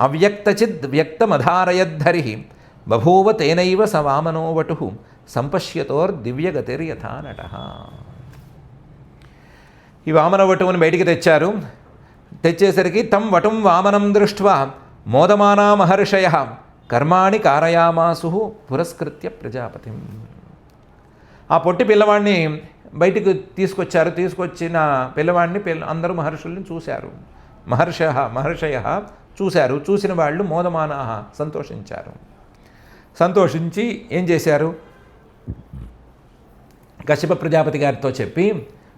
అవ్యక్తచిద్ వ్యక్తమధారయద్ధరి బభూవ తేనైవ స వామనో వటు సంపశ్యతోర్దివ్యగతిర్యథా నటః. ఈ వామనవటువుని బయటికి తెచ్చారు. తెచ్చేసరికి తం వటుం వామనం దృష్ట్వా మోదమానా మహర్షయః కర్మాణి కారయామాసు పురస్కృత్య ప్రజాపతిం. ఆ పొట్టి పిల్లవాడిని బయటికి తీసుకొచ్చారు. తీసుకొచ్చిన పిల్లవాడిని అందరూ మహర్షుల్ని చూశారు. మహర్షయః చూశారు. చూసిన వాళ్ళు మోదమానాః సంతోషించారు. సంతోషించి ఏం చేశారు, కశ్యప ప్రజాపతి గారితో చెప్పి,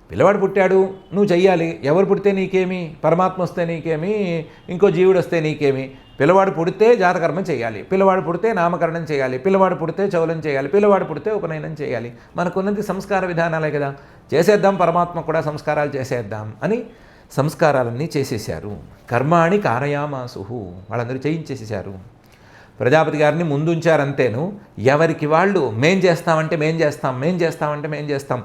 పిల్లవాడు పుట్టాడు, నువ్వు చెయ్యాలి. ఎవరు పుడితే నీకేమి, పరమాత్మ వస్తే నీకేమి, ఇంకో జీవుడు వస్తే నీకేమి, పిల్లవాడు పుడితే జాతకర్మ చేయాలి, పిల్లవాడు పుడితే నామకరణం చేయాలి, పిల్లవాడు పుడితే చౌలం చేయాలి, పిల్లవాడు పుడితే ఉపనయనం చేయాలి. మనకున్నది సంస్కార విధానాలే కదా, చేసేద్దాం, పరమాత్మ కూడా సంస్కారాలు చేసేద్దాం అని సంస్కారాలన్నీ చేసేశారు. కర్మాణి కారయామాసు, వాళ్ళందరూ చేయించేసేశారు. ప్రజాపతి గారిని ముందుంచారంతేను. ఎవరికి వాళ్ళు మేం చేస్తామంటే మేం చేస్తాం,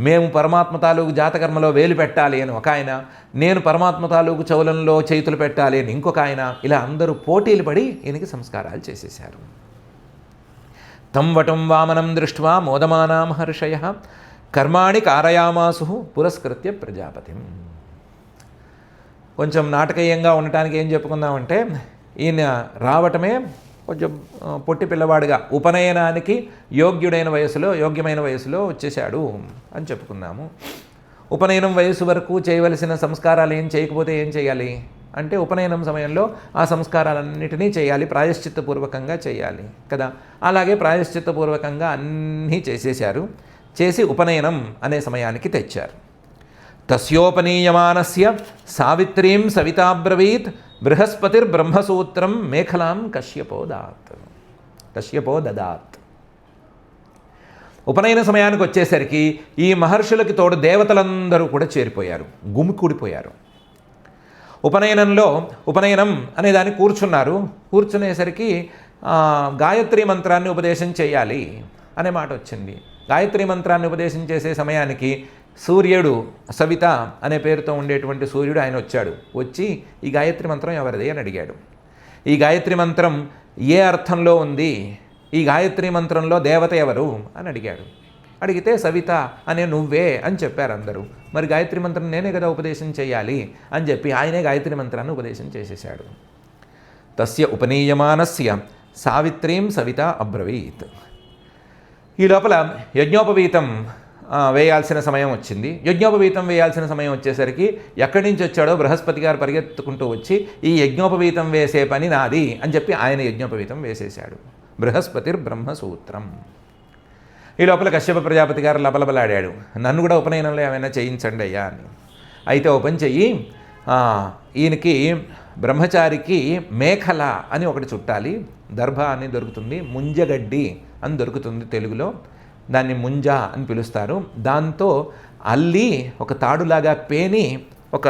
మేము పరమాత్మ తాలూకు జాతకర్మలో వేలు పెట్టాలి అని ఒక ఆయన, నేను పరమాత్మ తాలూకు చౌలంలో చేతులు పెట్టాలి అని ఇంకొక ఆయన, ఇలా అందరూ పోటీలు పడి ఈయనకి సంస్కారాలు చేసేశారు. తం వటం వామనం దృష్ట్వా మోదమానా మహర్షయః కర్మాణి కారయామాసు పురస్కృత్య ప్రజాపతిం. కొంచెం నాటకీయంగా ఉండటానికి ఏం చెప్పుకుందామంటే, ఈయన రావటమే కొంచెం పొట్టి పిల్లవాడిగా ఉపనయనానికి యోగ్యమైన వయసులో వచ్చేసాడు అని చెప్పుకున్నాము. ఉపనయనం వయసు వరకు చేయవలసిన సంస్కారాలు ఏం చేయకపోతే ఏం చేయాలి అంటే, ఉపనయనం సమయంలో ఆ సంస్కారాలన్నిటినీ చేయాలి, ప్రాయశ్చిత్తపూర్వకంగా చేయాలి కదా. అలాగే ప్రాయశ్చిత్తపూర్వకంగా అన్నీ చేసేశారు. చేసి ఉపనయనం అనే సమయానికి తెచ్చారు. తస్యోపనీయమానస్య సావిత్రీం సవితాబ్రవీత్ బృహస్పతిర్బ్రహ్మసూత్రం మేఖలాం కశ్యపో దదాత్. ఉపనయన సమయానికి వచ్చేసరికి ఈ మహర్షులకి తోడు దేవతలందరూ కూడా చేరిపోయారు, గుమికూడిపోయారు. ఉపనయనం అనే దాన్ని కూర్చున్నారు. కూర్చునేసరికి గాయత్రీ మంత్రాన్ని ఉపదేశం చేయాలి అనే మాట వచ్చింది. గాయత్రీ మంత్రాన్ని ఉపదేశం చేసే సమయానికి సూర్యుడు, సవిత అనే పేరుతో ఉండేటువంటి సూర్యుడు ఆయన వచ్చాడు. వచ్చి ఈ గాయత్రి మంత్రం ఎవరిది అని అడిగాడు. ఈ గాయత్రి మంత్రం ఏ అర్థంలో ఉంది, ఈ గాయత్రి మంత్రంలో దేవత ఎవరు అని అడిగాడు. అడిగితే సవిత అనే నువ్వే అని చెప్పారు అందరూ. మరి గాయత్రి మంత్రం నేనే కదా ఉపదేశం చేయాలి అని చెప్పి ఆయనే గాయత్రి మంత్రాన్ని ఉపదేశం చేసేశాడు. తస్య ఉపనీయమానస్య సావిత్రీం సవిత అబ్రవీత్. ఈ లోపల యజ్ఞోపవీతం వేయాల్సిన సమయం వచ్చింది. యజ్ఞోపవీతం వేయాల్సిన సమయం వచ్చేసరికి ఎక్కడి నుంచి వచ్చాడో బృహస్పతి గారు పరిగెత్తుకుంటూ వచ్చి ఈ యజ్ఞోపవీతం వేసే పని నాది అని చెప్పి ఆయన యజ్ఞోపవీతం వేసేశాడు. బృహస్పతిర్బ్రహ్మసూత్రం. ఈ లోపల కశ్యప ప్రజాపతి గారు లబలబలాడాడు, నన్ను కూడా ఉపనయనంలో ఏమైనా చేయించండి అయ్యా అని. అయితే ఓ పని చెయ్యి, ఈయనకి బ్రహ్మచారికి మేఖల అని ఒకటి చుట్టాలి, దర్భ అని దొరుకుతుంది, ముంజగడ్డి అని దొరుకుతుంది తెలుగులో, దాన్ని ముంజ అని పిలుస్తారు. దాంతో అల్లి ఒక తాడులాగా పేని ఒక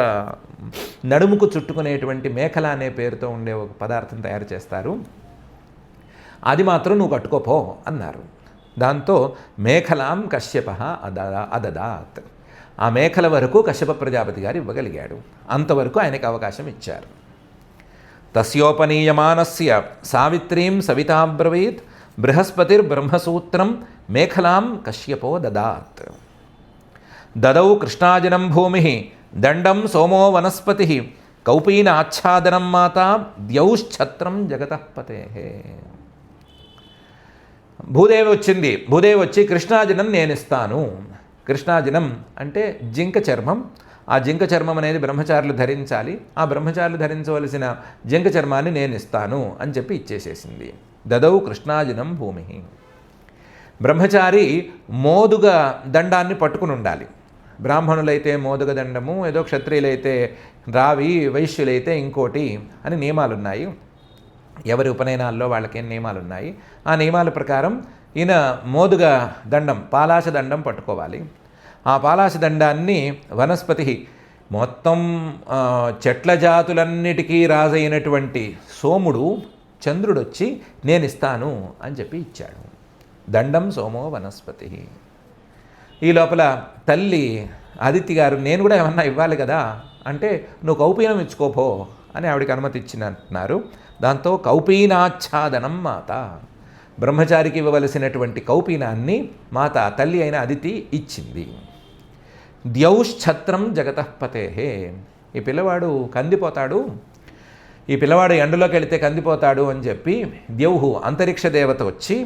నడుముకు చుట్టుకునేటువంటి మేఖల అనే పేరుతో ఉండే ఒక పదార్థం తయారు చేస్తారు, అది మాత్రం నువ్వు కట్టుకోపో అన్నారు. దాంతో మేఖలాం కశ్యప అదదాత్. ఆ మేఖల వరకు కశ్యప ప్రజాపతి గారు ఇవ్వగలిగాడు. అంతవరకు ఆయనకు అవకాశం ఇచ్చారు. తస్యోపనీయమానస్య సావిత్రీం సవితాబ్రవీత్ బృహస్పతిర్బ్రహ్మసూత్రం మేఖలాం కశ్యపో దదాత్. దదౌ కృష్ణాజనం భూమి దండం సోమో వనస్పతి కౌపీన ఆచ్ఛాదనం మాతా ద్యౌశ్ఛత్రం జగతపతే. భూదేవి వచ్చింది. భూదేవి వచ్చి కృష్ణాజనం నేను ఇస్తాను. కృష్ణాజనం అంటే జింక చర్మం. ఆ జింక చర్మం అనేది బ్రహ్మచారులు ధరించాలి. ఆ బ్రహ్మచారులు ధరించవలసిన జింక చర్మాన్ని నేను ఇస్తాను అని చెప్పి ఇచ్చేసేసింది. దదౌ కృష్ణాజనం భూమి. బ్రహ్మచారి మోదుగ దండాన్ని పట్టుకుని ఉండాలి. బ్రాహ్మణులైతే మోదుగ దండము, ఏదో క్షత్రియులైతే రావి, వైశ్యులైతే ఇంకోటి అని నియమాలు ఉన్నాయి. ఎవరి ఉపనయనాల్లో వాళ్ళకేం నియమాలు ఉన్నాయి. ఆ నియమాల ప్రకారం ఈయన మోదుగ దండం, పాలాశ దండం పట్టుకోవాలి. ఆ పాలాశ దండాన్ని వనస్పతి, మొత్తం చెట్ల జాతులన్నిటికీ రాజైనటువంటి సోముడు, చంద్రుడు వచ్చి నేను ఇస్తాను అని చెప్పి ఇచ్చాడు. దండం సోమో వనస్పతి. ఈ లోపల తల్లి అదితి గారు నేను కూడా ఏమన్నా ఇవ్వాలి కదా అంటే నువ్వు కౌపీనం ఇచ్చుకోపో అని ఆవిడకి అనుమతి ఇచ్చినట్టున్నారు. దాంతో కౌపీనాచ్ఛాదనం మాత, బ్రహ్మచారికి ఇవ్వవలసినటువంటి కౌపీనాన్ని మాత తల్లి అయిన అదితి ఇచ్చింది. ద్యౌశ్ఛత్రం జగతపతే. ఈ పిల్లవాడు కందిపోతాడు, ఈ పిల్లవాడు ఎండలోకి వెళితే కందిపోతాడు అని చెప్పి ద్యౌహు అంతరిక్ష దేవత వచ్చి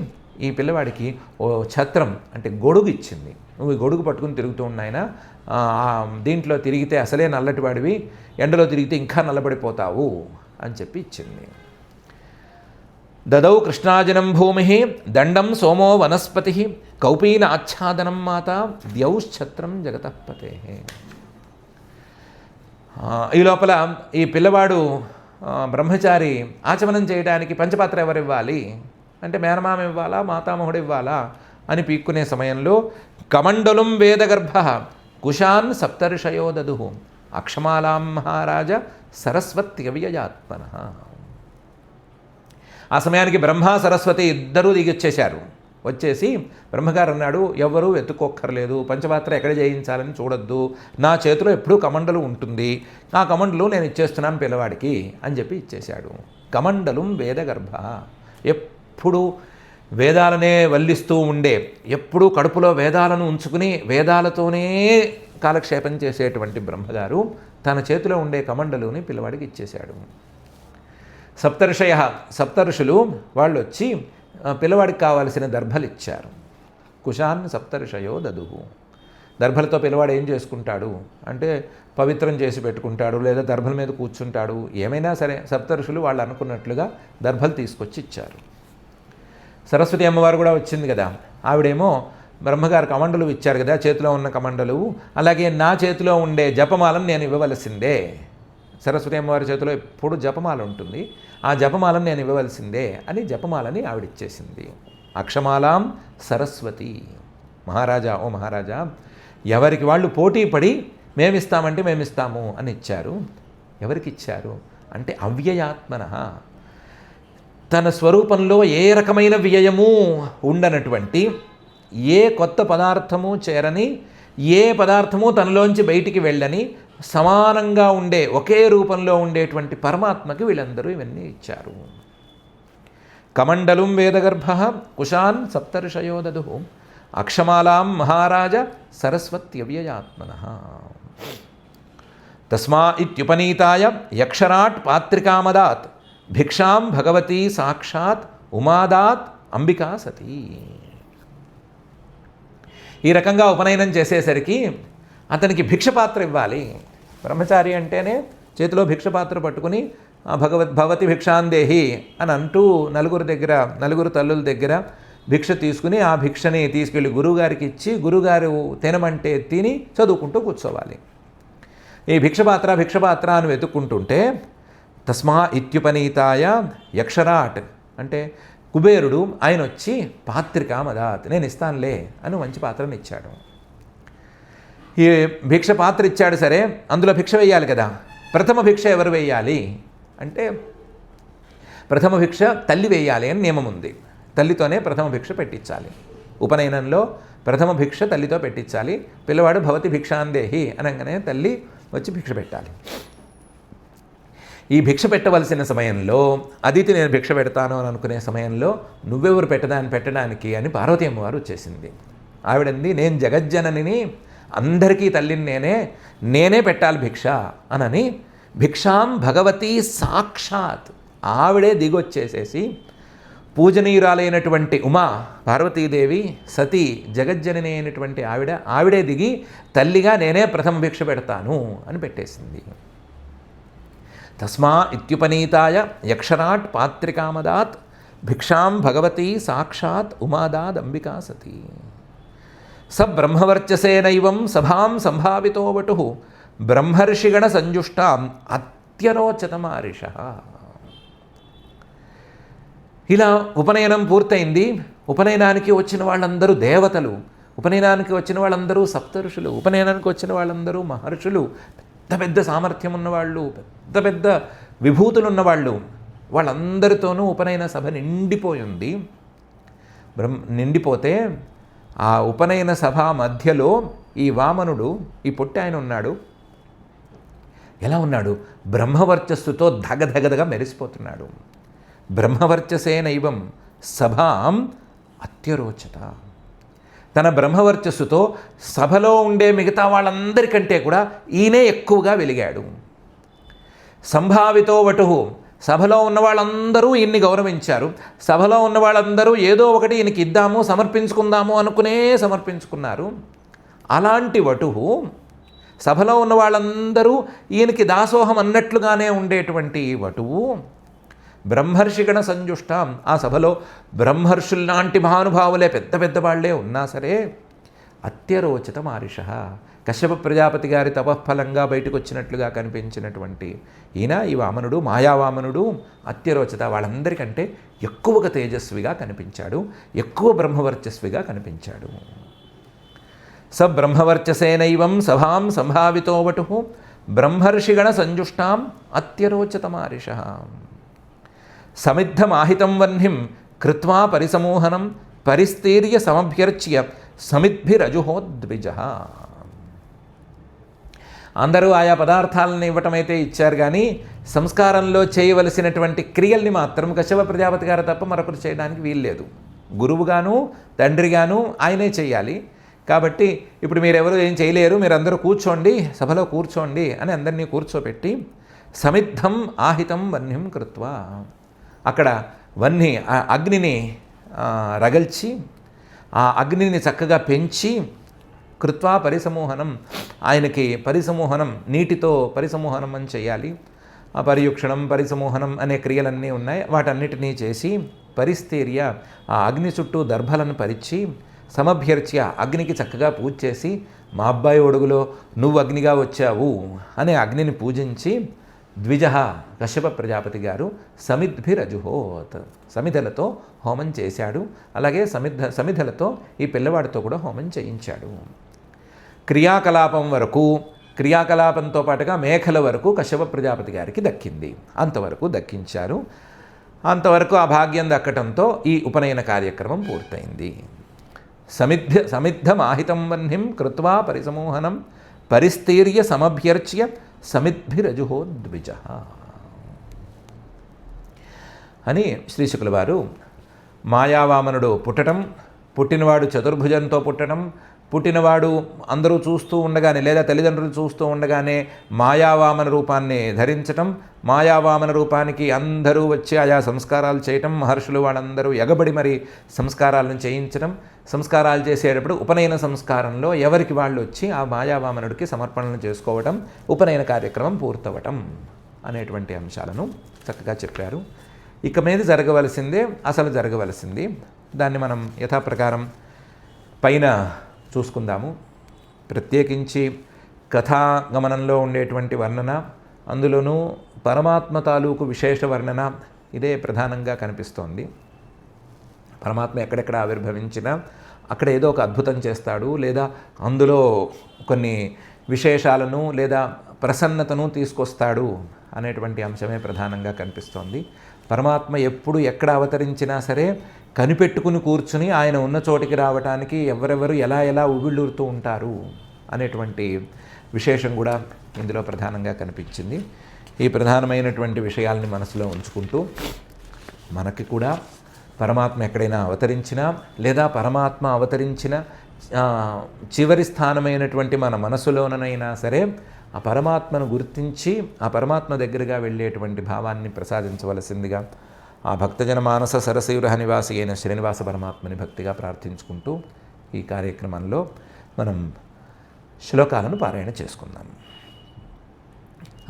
ఈ పిల్లవాడికి ఓ ఛత్రం అంటే గొడుగు ఇచ్చింది. నువ్వు ఈ గొడుగు పట్టుకుని తిరుగుతూ ఉన్నాయన, దీంట్లో తిరిగితే అసలే నల్లటివాడివి, ఎండలో తిరిగితే ఇంకా నల్లబడిపోతావు అని చెప్పి ఇచ్చింది. దదౌ కృష్ణాజనం భూమి దండం సోమో వనస్పతి కౌపీన ఆచ్ఛాదనం మాత ద్యౌశ్ఛత్రం జగతపతే. ఈ లోపల ఈ పిల్లవాడు బ్రహ్మచారి ఆచమనం చేయడానికి పంచపాత్ర ఎవరు ఇవ్వాలి అంటే మేనమామ ఇవ్వాలా, మాతామహుడు ఇవ్వాలా అని పీక్కునే సమయంలో కమండలం వేదగర్భ కుశాన్ సప్తర్షయో దదు అక్షమాలాం మహారాజ సరస్వత్యవ్యయాత్మన. ఆ సమయానికి బ్రహ్మ సరస్వతి ఇద్దరూ దిగొచ్చేశారు. వచ్చేసి బ్రహ్మగారు అన్నాడు, ఎవ్వరూ వెతుక్కోక్కర్లేదు, పంచపాత్ర ఎక్కడ చేయించాలని చూడొద్దు, నా చేతిలో ఎప్పుడూ కమండలు ఉంటుంది, ఆ కమండలు నేను ఇచ్చేస్తున్నాను పిల్లవాడికి అని చెప్పి ఇచ్చేశాడు. కమండలం వేదగర్భ, ఎప్పుడు వేదాలనే వల్లిస్తూ ఉండే, ఎప్పుడూ కడుపులో వేదాలను ఉంచుకుని వేదాలతోనే కాలక్షేపం చేసేటువంటి బ్రహ్మగారు తన చేతిలో ఉండే కమండలుని పిల్లవాడికి ఇచ్చేశాడు. సప్తర్షులు వాళ్ళు వచ్చి పిల్లవాడికి కావాల్సిన దర్భలు ఇచ్చారు. కుశాన్ సప్తర్షయో దదుహు. దర్భలతో పిల్లవాడు ఏం చేసుకుంటాడు అంటే పవిత్రం చేసి పెట్టుకుంటాడు, లేదా దర్భల మీద కూర్చుంటాడు, ఏమైనా సరే సప్తర్షులు వాళ్ళు అనుకున్నట్లుగా దర్భలు తీసుకొచ్చి ఇచ్చారు. సరస్వతి అమ్మవారు కూడా వచ్చింది కదా, ఆవిడేమో బ్రహ్మగారు కమండలు ఇచ్చారు కదా, చేతిలో ఉన్న కమండలు, అలాగే నా చేతిలో ఉండే జపమాలను నేను ఇవ్వవలసిందే. సరస్వతి అమ్మవారి చేతిలో ఎప్పుడు జపమాల ఉంటుంది, ఆ జపమాలను నేను ఇవ్వవలసిందే అని జపమాలని ఆవిడిచ్చేసింది. అక్షమాలాం సరస్వతి. మహారాజా, ఓ మహారాజా, ఎవరికి వాళ్ళు పోటీ పడి మేమిస్తామంటే మేమిస్తాము అని ఇచ్చారు. ఎవరికి ఇచ్చారు అంటే అవ్యయాత్మన, తన స్వరూపంలో ఏ రకమైన వ్యయము ఉండనటువంటి, ఏ కొత్త పదార్థము చేరని, ఏ పదార్థము తనలోంచి బయటికి వెళ్ళని, సమానంగా ఉండే ఒకే రూపంలో ఉండేటువంటి పరమాత్మకి వీళ్ళందరూ ఇవన్నీ ఇచ్చారు. కమండలం వేదగర్భ కుశాన్ సప్తర్షయో దదు అక్షమాలాం మహారాజ సరస్వత్యవ్యయాత్మన. తస్మా ఇత్యుపనీతాయ యక్షరాట్ పాత్రికామదాత్ భిక్షాం భగవతి సాక్షాత్ ఉమాదాత్ అంబికా సతీ. ఈ రకంగా ఉపనయనం చేసేసరికి అతనికి భిక్షపాత్ర ఇవ్వాలి. బ్రహ్మచారి అంటేనే చేతిలో భిక్షపాత్ర పట్టుకుని భవతి భిక్షాందేహి అని అంటూ నలుగురు తల్లుల దగ్గర భిక్ష తీసుకుని ఆ భిక్షని తీసుకెళ్ళి గురువుగారికి ఇచ్చి గురువుగారు తినమంటే తిని చదువుకుంటూ కూర్చోవాలి. ఈ భిక్షపాత్ర అని వెతుక్కుంటుంటే తస్మా ఇత్యుపనీతాయ యక్షరాట్ అంటే కుబేరుడు ఆయన వచ్చి పాత్రికామదాత్ నేను ఇస్తానులే అని మంచి పాత్రని ఇచ్చాడు. ఈ భిక్ష పాత్ర ఇచ్చాడు, సరే అందులో భిక్ష వేయాలి కదా. ప్రథమ భిక్ష ఎవరు వేయాలి అంటే ప్రథమ భిక్ష తల్లి వేయాలి అని నియమం ఉంది. తల్లితోనే ప్రథమ భిక్ష పెట్టించాలి. ఉపనయనంలో ప్రథమ భిక్ష తల్లితో పెట్టించాలి. పిల్లవాడు భవతి భిక్షాందేహి అనగానే తల్లి వచ్చి భిక్ష పెట్టాలి. ఈ భిక్ష పెట్టవలసిన సమయంలో అదితి నేను భిక్ష పెడతాను అని అనుకునే సమయంలో నువ్వెవరు పెట్టడానికి అని పార్వతీ అమ్మవారు వచ్చేసింది. ఆవిడంది నేను జగజ్జననిని, అందరికీ తల్లిని నేనే పెట్టాలి భిక్ష అనని భిక్షాం భగవతి సాక్షాత్ ఆవిడే దిగొచ్చేసేసి పూజనీయురాలైనటువంటి ఉమా పార్వతీదేవి సతీ జగజ్జనని అయినటువంటి ఆవిడే దిగి తల్లిగా నేనే ప్రథమ భిక్ష పెడతాను అని పెట్టేసింది. తస్మా ఇత్యుపనీతాయ యక్షరాట్ పాత్రికామదాత్ భిక్షాం భగవతి సాక్షాత్ ఉమాదాద్ అంబికా సతీ స బ్రహ్మవర్చసేనైవం సభాం సంభావితో వటు బ్రహ్మర్షిగణ సంజుష్టాం అత్యరోచతమారిష. ఇలా ఉపనయనం పూర్తయింది. ఉపనయనానికి వచ్చిన వాళ్ళందరూ దేవతలు, ఉపనయనానికి వచ్చిన వాళ్ళందరూ సప్తఋషులు, ఉపనయనానికి వచ్చిన వాళ్ళందరూ మహర్షులు, పెద్ద పెద్ద సామర్థ్యం ఉన్నవాళ్ళు, పెద్ద పెద్ద విభూతులు ఉన్నవాళ్ళు, వాళ్ళందరితోనూ ఉపనయన సభ నిండిపోయింది. నిండిపోతే ఆ ఉపనయన సభ మధ్యలో ఈ వామనుడు, ఈ పొట్టి ఆయన ఉన్నాడు. ఎలా ఉన్నాడు? బ్రహ్మవర్చస్సుతో ధగధగధగా మెరిసిపోతున్నాడు. బ్రహ్మవర్చసేనైవం సభాం అత్యరోచత. తన బ్రహ్మవర్చస్సుతో సభలో ఉండే మిగతా వాళ్ళందరికంటే కూడా ఈయనే ఎక్కువగా వెలిగాడు. సంభావితో వటు సభలో ఉన్న వాళ్ళందరూ ఈయన్ని గౌరవించారు. సభలో ఉన్న వాళ్ళందరూ ఏదో ఒకటి ఈయనకి ఇద్దాము సమర్పించుకుందాము అనుకునే సమర్పించుకున్నారు. అలాంటి వటువు సభలో ఉన్న వాళ్ళందరూ ఈయనకి దాసోహం అన్నట్లుగానే ఉండేటువంటి వటువు బ్రహ్మర్షిగణ సంజుష్టాం. ఆ సభలో బ్రహ్మర్షుల్లాంటి మహానుభావులే పెద్ద పెద్ద వాళ్లే ఉన్నా సరే అత్యరోచిత మారిష కశ్యప ప్రజాపతి గారి తపఃఫలంగా బయటకు వచ్చినట్లుగా కనిపించినటువంటి ఈ వామనుడు మాయావామనుడు అత్యరోచిత వాళ్ళందరికంటే ఎక్కువగా తేజస్విగా కనిపించాడు, ఎక్కువ బ్రహ్మవర్చస్విగా కనిపించాడు. స బ్రహ్మవర్చసేనైవం సభాం సంభావితో వటు బ్రహ్మర్షిగణ సంజుష్టాం అత్యరోచిత మారిష సమిద్ధమాహితం వహ్నిం కృత్వా పరిసమోహనం పరిస్తీర్య సమభ్యర్చ్య సమిద్భిరజుహోద్విజ. అందరూ ఆయా పదార్థాలను ఇవ్వటమైతే ఇచ్చారు, కానీ సంస్కారంలో చేయవలసినటువంటి క్రియల్ని మాత్రం కశ్యప ప్రజాపతి గారు తప్ప మరొకరు చేయడానికి వీల్లేదు. గురువుగాను తండ్రిగాను ఆయనే చేయాలి. కాబట్టి ఇప్పుడు మీరెవరు ఏం చేయలేరు, మీరందరూ కూర్చోండి, సభలో కూర్చోండి అని అందరినీ కూర్చోబెట్టి సమిద్ధం ఆహితం వహ్నిం కృత్వా అక్కడ వహ్ని అగ్నిని రగల్చి ఆ అగ్నిని చక్కగా పెంచి కృత్వా పరిసమోహనం ఆయనకి పరిసమోహనం నీటితో పరిసమోహనం అని చేయాలి. ఆ పరియుక్షణం పరిసమోహనం అనే క్రియలన్నీ ఉన్నాయి. వాటన్నిటినీ చేసి పరిస్థీర్య ఆ అగ్ని చుట్టూ దర్భలను పరిచి సమభ్యర్చ్య అగ్నికి చక్కగా పూజ చేసి మా అబ్బాయి ఒడుగులో నువ్వు అగ్నిగా వచ్చావు అనే అగ్నిని పూజించి ద్విజ కశ్యప ప్రజాపతి గారు సమిద్భిరజుహోత్ సమిధలతో హోమం చేశాడు. అలాగే సమిధలతో ఈ పిల్లవాడితో కూడా హోమం చేయించాడు. క్రియాకలాపంతో పాటుగా మేఖల వరకు కశ్యప ప్రజాపతి గారికి దక్కింది. అంతవరకు దక్కించారు. అంతవరకు ఆ భాగ్యం దక్కటంతో ఈ ఉపనయన కార్యక్రమం పూర్తయింది. సమిద్ధమాహితం వహ్నిం కృత్వా పరిసమోహనం పరిస్తీర్య సమభ్యర్చ్య సమిద్భిరజుహోద్విజ అని శ్రీశుకుల వారు మాయావామనుడు పుట్టినవాడు చతుర్భుజంతో పుట్టినవాడు అందరూ చూస్తూ ఉండగానే లేదా తల్లిదండ్రులు చూస్తూ ఉండగానే మాయావామన రూపాన్ని ధరించటం, మాయావామన రూపానికి అందరూ వచ్చి ఆయా సంస్కారాలు చేయటం, మహర్షులు వాళ్ళందరూ ఎగబడి మరి సంస్కారాలను చేయించడం, సంస్కారాలు చేసేటప్పుడు ఉపనయన సంస్కారంలో ఎవరికి వాళ్ళు వచ్చి ఆ మాయావామనుడికి సమర్పణలు చేసుకోవటం, ఉపనయన కార్యక్రమం పూర్తవటం అనేటువంటి అంశాలను చక్కగా చెప్పారు. ఇక మీద జరగవలసిందే అసలు జరగవలసింది. దాన్ని మనం యథాప్రకారం పైన చూసుకుందాము. ప్రత్యేకించి కథాగమనంలో ఉండేటువంటి వర్ణన, అందులోనూ పరమాత్మ తాలూకు విశేష వర్ణన ఇదే ప్రధానంగా కనిపిస్తోంది. పరమాత్మ ఎక్కడెక్కడ ఆవిర్భవించినా అక్కడ ఏదో ఒక అద్భుతం చేస్తాడు, లేదా అందులో కొన్ని విశేషాలను లేదా ప్రసన్నతను తీసుకొస్తాడు అనేటువంటి అంశమే ప్రధానంగా కనిపిస్తోంది. పరమాత్మ ఎప్పుడు ఎక్కడ అవతరించినా సరే కనిపెట్టుకుని కూర్చుని ఆయన ఉన్న చోటికి రావటానికి ఎవరెవరు ఎలా ఎలా ఉవ్విళ్ళూరుతూ ఉంటారు అనేటువంటి విశేషం కూడా ఇందులో ప్రధానంగా కనిపించింది. ఈ ప్రధానమైనటువంటి విషయాల్ని మనసులో ఉంచుకుంటూ మనకి కూడా పరమాత్మ ఎక్కడైనా అవతరించినా లేదా పరమాత్మ అవతరించిన చివరి స్థానమైనటువంటి మన మనసులోనైనా సరే ఆ పరమాత్మను గుర్తించి ఆ పరమాత్మ దగ్గరగా వెళ్ళేటువంటి భావాన్ని ప్రసాదించవలసిందిగా ఆ భక్తజన మానస సరసీవృహ నివాసి అయిన శ్రీనివాస పరమాత్మని భక్తిగా ప్రార్థించుకుంటూ ఈ కార్యక్రమంలో మనం శ్లోకాలను పారాయణ చేసుకుందాం.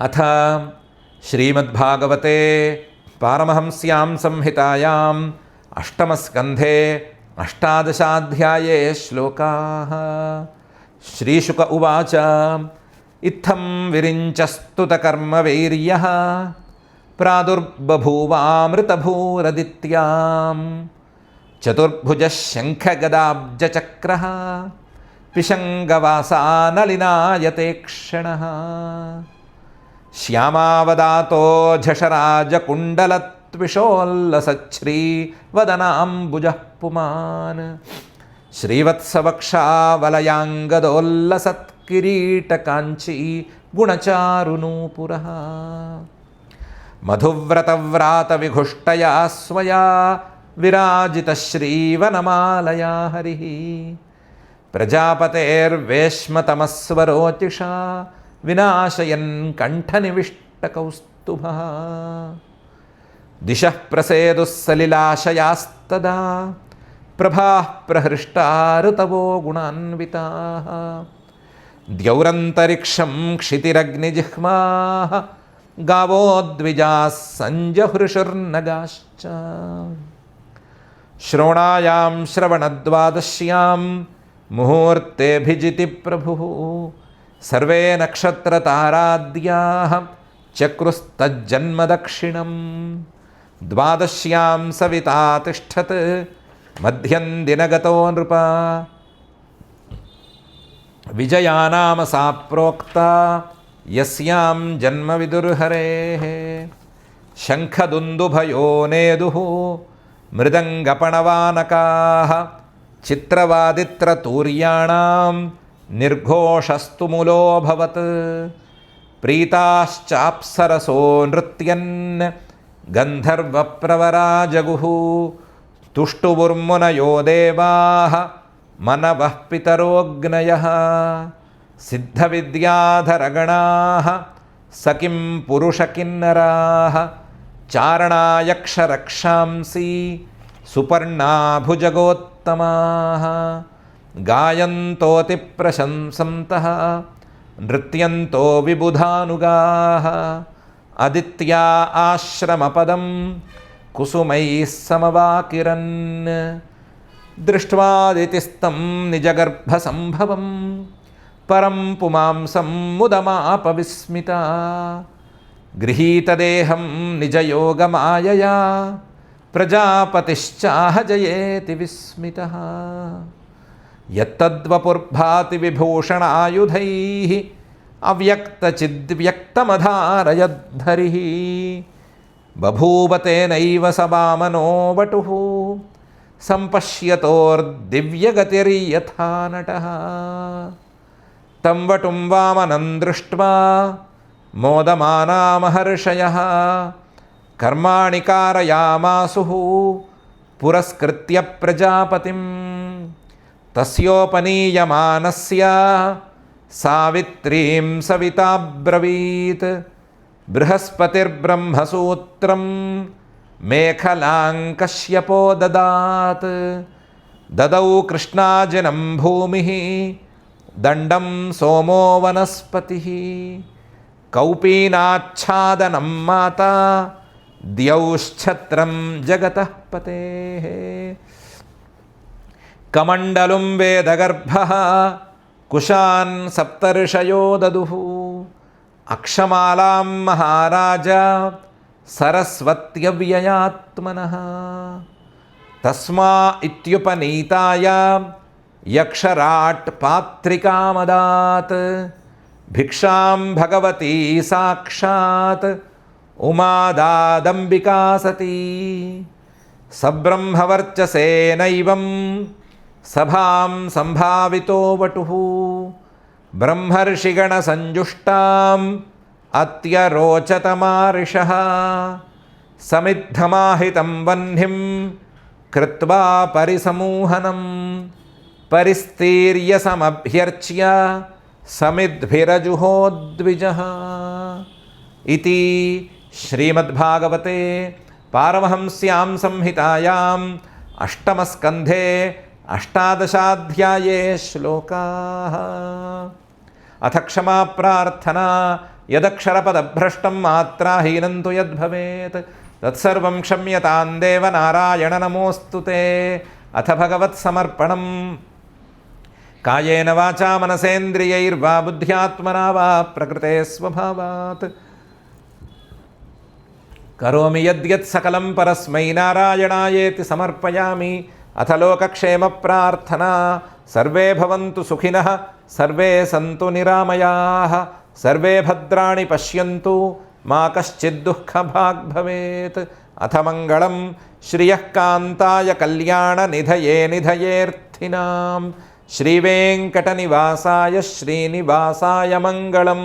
అథ శ్రీమద్భాగవతే పారమహంస్యాం సంహితాయాం అష్టమస్కంధే అష్టాదశాధ్యాయే శ్లోకాః. శ్రీశుక ఉవాచ ఇత్థం విరించస్తుతకర్మవైర్యః ప్రాదుర్బభూవామృతభూరదిత్యాం చతుర్భుజः శంఖగదాబ్జచక్రः పిశంగవాసానలినాయతే క్షణః. శ్యామావదాతో ఝషరాజకుండలత్విషోల్లసచ్శ్రీవదనాంబుజः పుమాన్ శ్రీవత్సవక్షావలయాంగదోల్లసత్కిరీటకాంచీ గుణచారునూపురः. మధువ్రతవ్రాతవిఘుష్టయా స్వయా విరాజితశ్రీవనమాలయా హరిః. ప్రజాపతేర్వేష్మతమస్వరోచిషా వినాశయన్ కంఠనివిష్టకౌస్తుభః. దిశః ప్రసేదుస్సలిలాశయాస్తదా ప్రభాః ప్రహృష్టా ఋతవో గుణాన్వితాః. ద్యౌరంతరిక్షం క్షితిరగ్నిజిహ్వాః గావో ద్విజాः సంజహృషుర్నగాశ్చ. శ్రోణాయాం శ్రవణద్వాదశ్యాం ముహూర్తేభిజితి ప్రభుః. సర్వే నక్షత్రతారాద్యాః చక్రుస్తజ్జన్మదక్షిణం. ద్వాదశ్యాం సవితా తిష్టత్ మధ్యం దినగతో నృప. విజయానామ సా ప్రోక్తా యస్యాం జన్మ విదుర్హరేః. శంఖదుందుభయో నేదుః మృదంగపణవానకాః. చిత్రవాదిత్రతూర్యాణాం నిర్ఘోషస్తు మూలోऽభవత్. ప్రీతాశ్చాప్సరసో నృత్యన్ గంధర్వప్రవరా జగుః. తుష్టువుర్మునయో దేవాః మనవః పితరోऽగ్నయః. సిద్ధవిద్యాధరగణాః సకిం పురుషకిన్నరాః. చారణాయక్షరక్షాంసి సుపర్ణాభుజగోత్తమాః. గాయంతోతి ప్రశంసంతః నృత్యంతో విబుధానుగాః. అదిత్యా ఆశ్రమపదం కుసుమైః సమవాకిరన్. దృష్ట్వాదితిస్తం నిజగర్భసంభవం పరం పుమాంసం ముదమాపవిస్మితా. గృహీతదేహం నిజయోగమాయయా ప్రజాపతిశ్చాహ జయేతి విస్మితః. యత్తద్వపుర్భాతి విభూషణాయుధైః అవ్యక్తచిద్వ్యక్తమధారయద్ధరిః. బభూవ తేనైవ స వామనో వటుః సంపశ్యతోర్దివ్యగతిర్యథా నటః. తం వటుం వామనం దృష్ట్వా మోదమానా మహర్షయః. కర్మాణి కారయామాసుః పురస్కృత్య ప్రజాపతిం. తస్యోపనీయమానస్య సావిత్రీం సవితాబ్రవీత్. బృహస్పతిర్బ్రహ్మసూత్రం మేఖలాం కశ్యపో దదాత్. దదౌ కృష్ణాజినం భూమి దండం సోమో వనస్పతి కౌపీనాచ్ఛాదనం మాత ద్యౌశ్ఛత్రం జగతః పతేః కమండలుం వేదగర్భః కుశాన్ సప్తర్షయో దదుః అక్షమాలాం మహారాజ సరస్వత్యవ్యయాత్మనః తస్మా ఇత్యుపనీతాయ యక్షరాట్ పాత్రికామదాత్ భిక్షాం భగవతీ సాక్షాత్ ఉమాదాదంబికా సతీ సబ్రహ్మవర్చసేనైవం సభాం సంభావితో వటుః బ్రహ్మర్షిగణసంజుష్టాం అత్యరోచతమారిషః సమిద్ధమాహితం వహ్నిం కృత్వా పరిసమూహనం పరిస్తీర్య సమభ్యర్చ్య సమిద్భిరజుహోద్విజః ఇతి శ్రీమద్భాగవతే పారమహంస్యాం సంహితాయాం అష్టమస్కంధే అష్టాదశాధ్యాయే శ్లోకాః. అథ క్షమా ప్రార్థనా యదక్షరపదభ్రష్టం మాత్రాహీనం తు యద్భవేత్ తత్సర్వం క్షమ్యతాం దేవ నారాయణ నమోऽस्तु తే. అథ భగవత్సమర్పణం. కాయేన వాచా మనసేంద్రియైర్వా బుద్ధ్యాత్మనా వా ప్రకృతే స్వభావాత్ కరోమి యద్యత్ సకలం పరస్మై నారాయణాయేతి సమర్పయామి. అథ లోకక్షేమ ప్రార్థనా. సర్వే భవంతు సుఖినః, సర్వే సంతు నిరామయాః, సర్వే భద్రాణి పశ్యంతు, మా కశ్చిద్ దుఃఖభాగ్ భవేత్. అథ మంగళం శ్రియః కాంతాయ కళ్యాణ నిధయే నిధయేర్థినాం శ్రీవేంకటనివాసాయ శ్రీనివాసాయ మంగళం.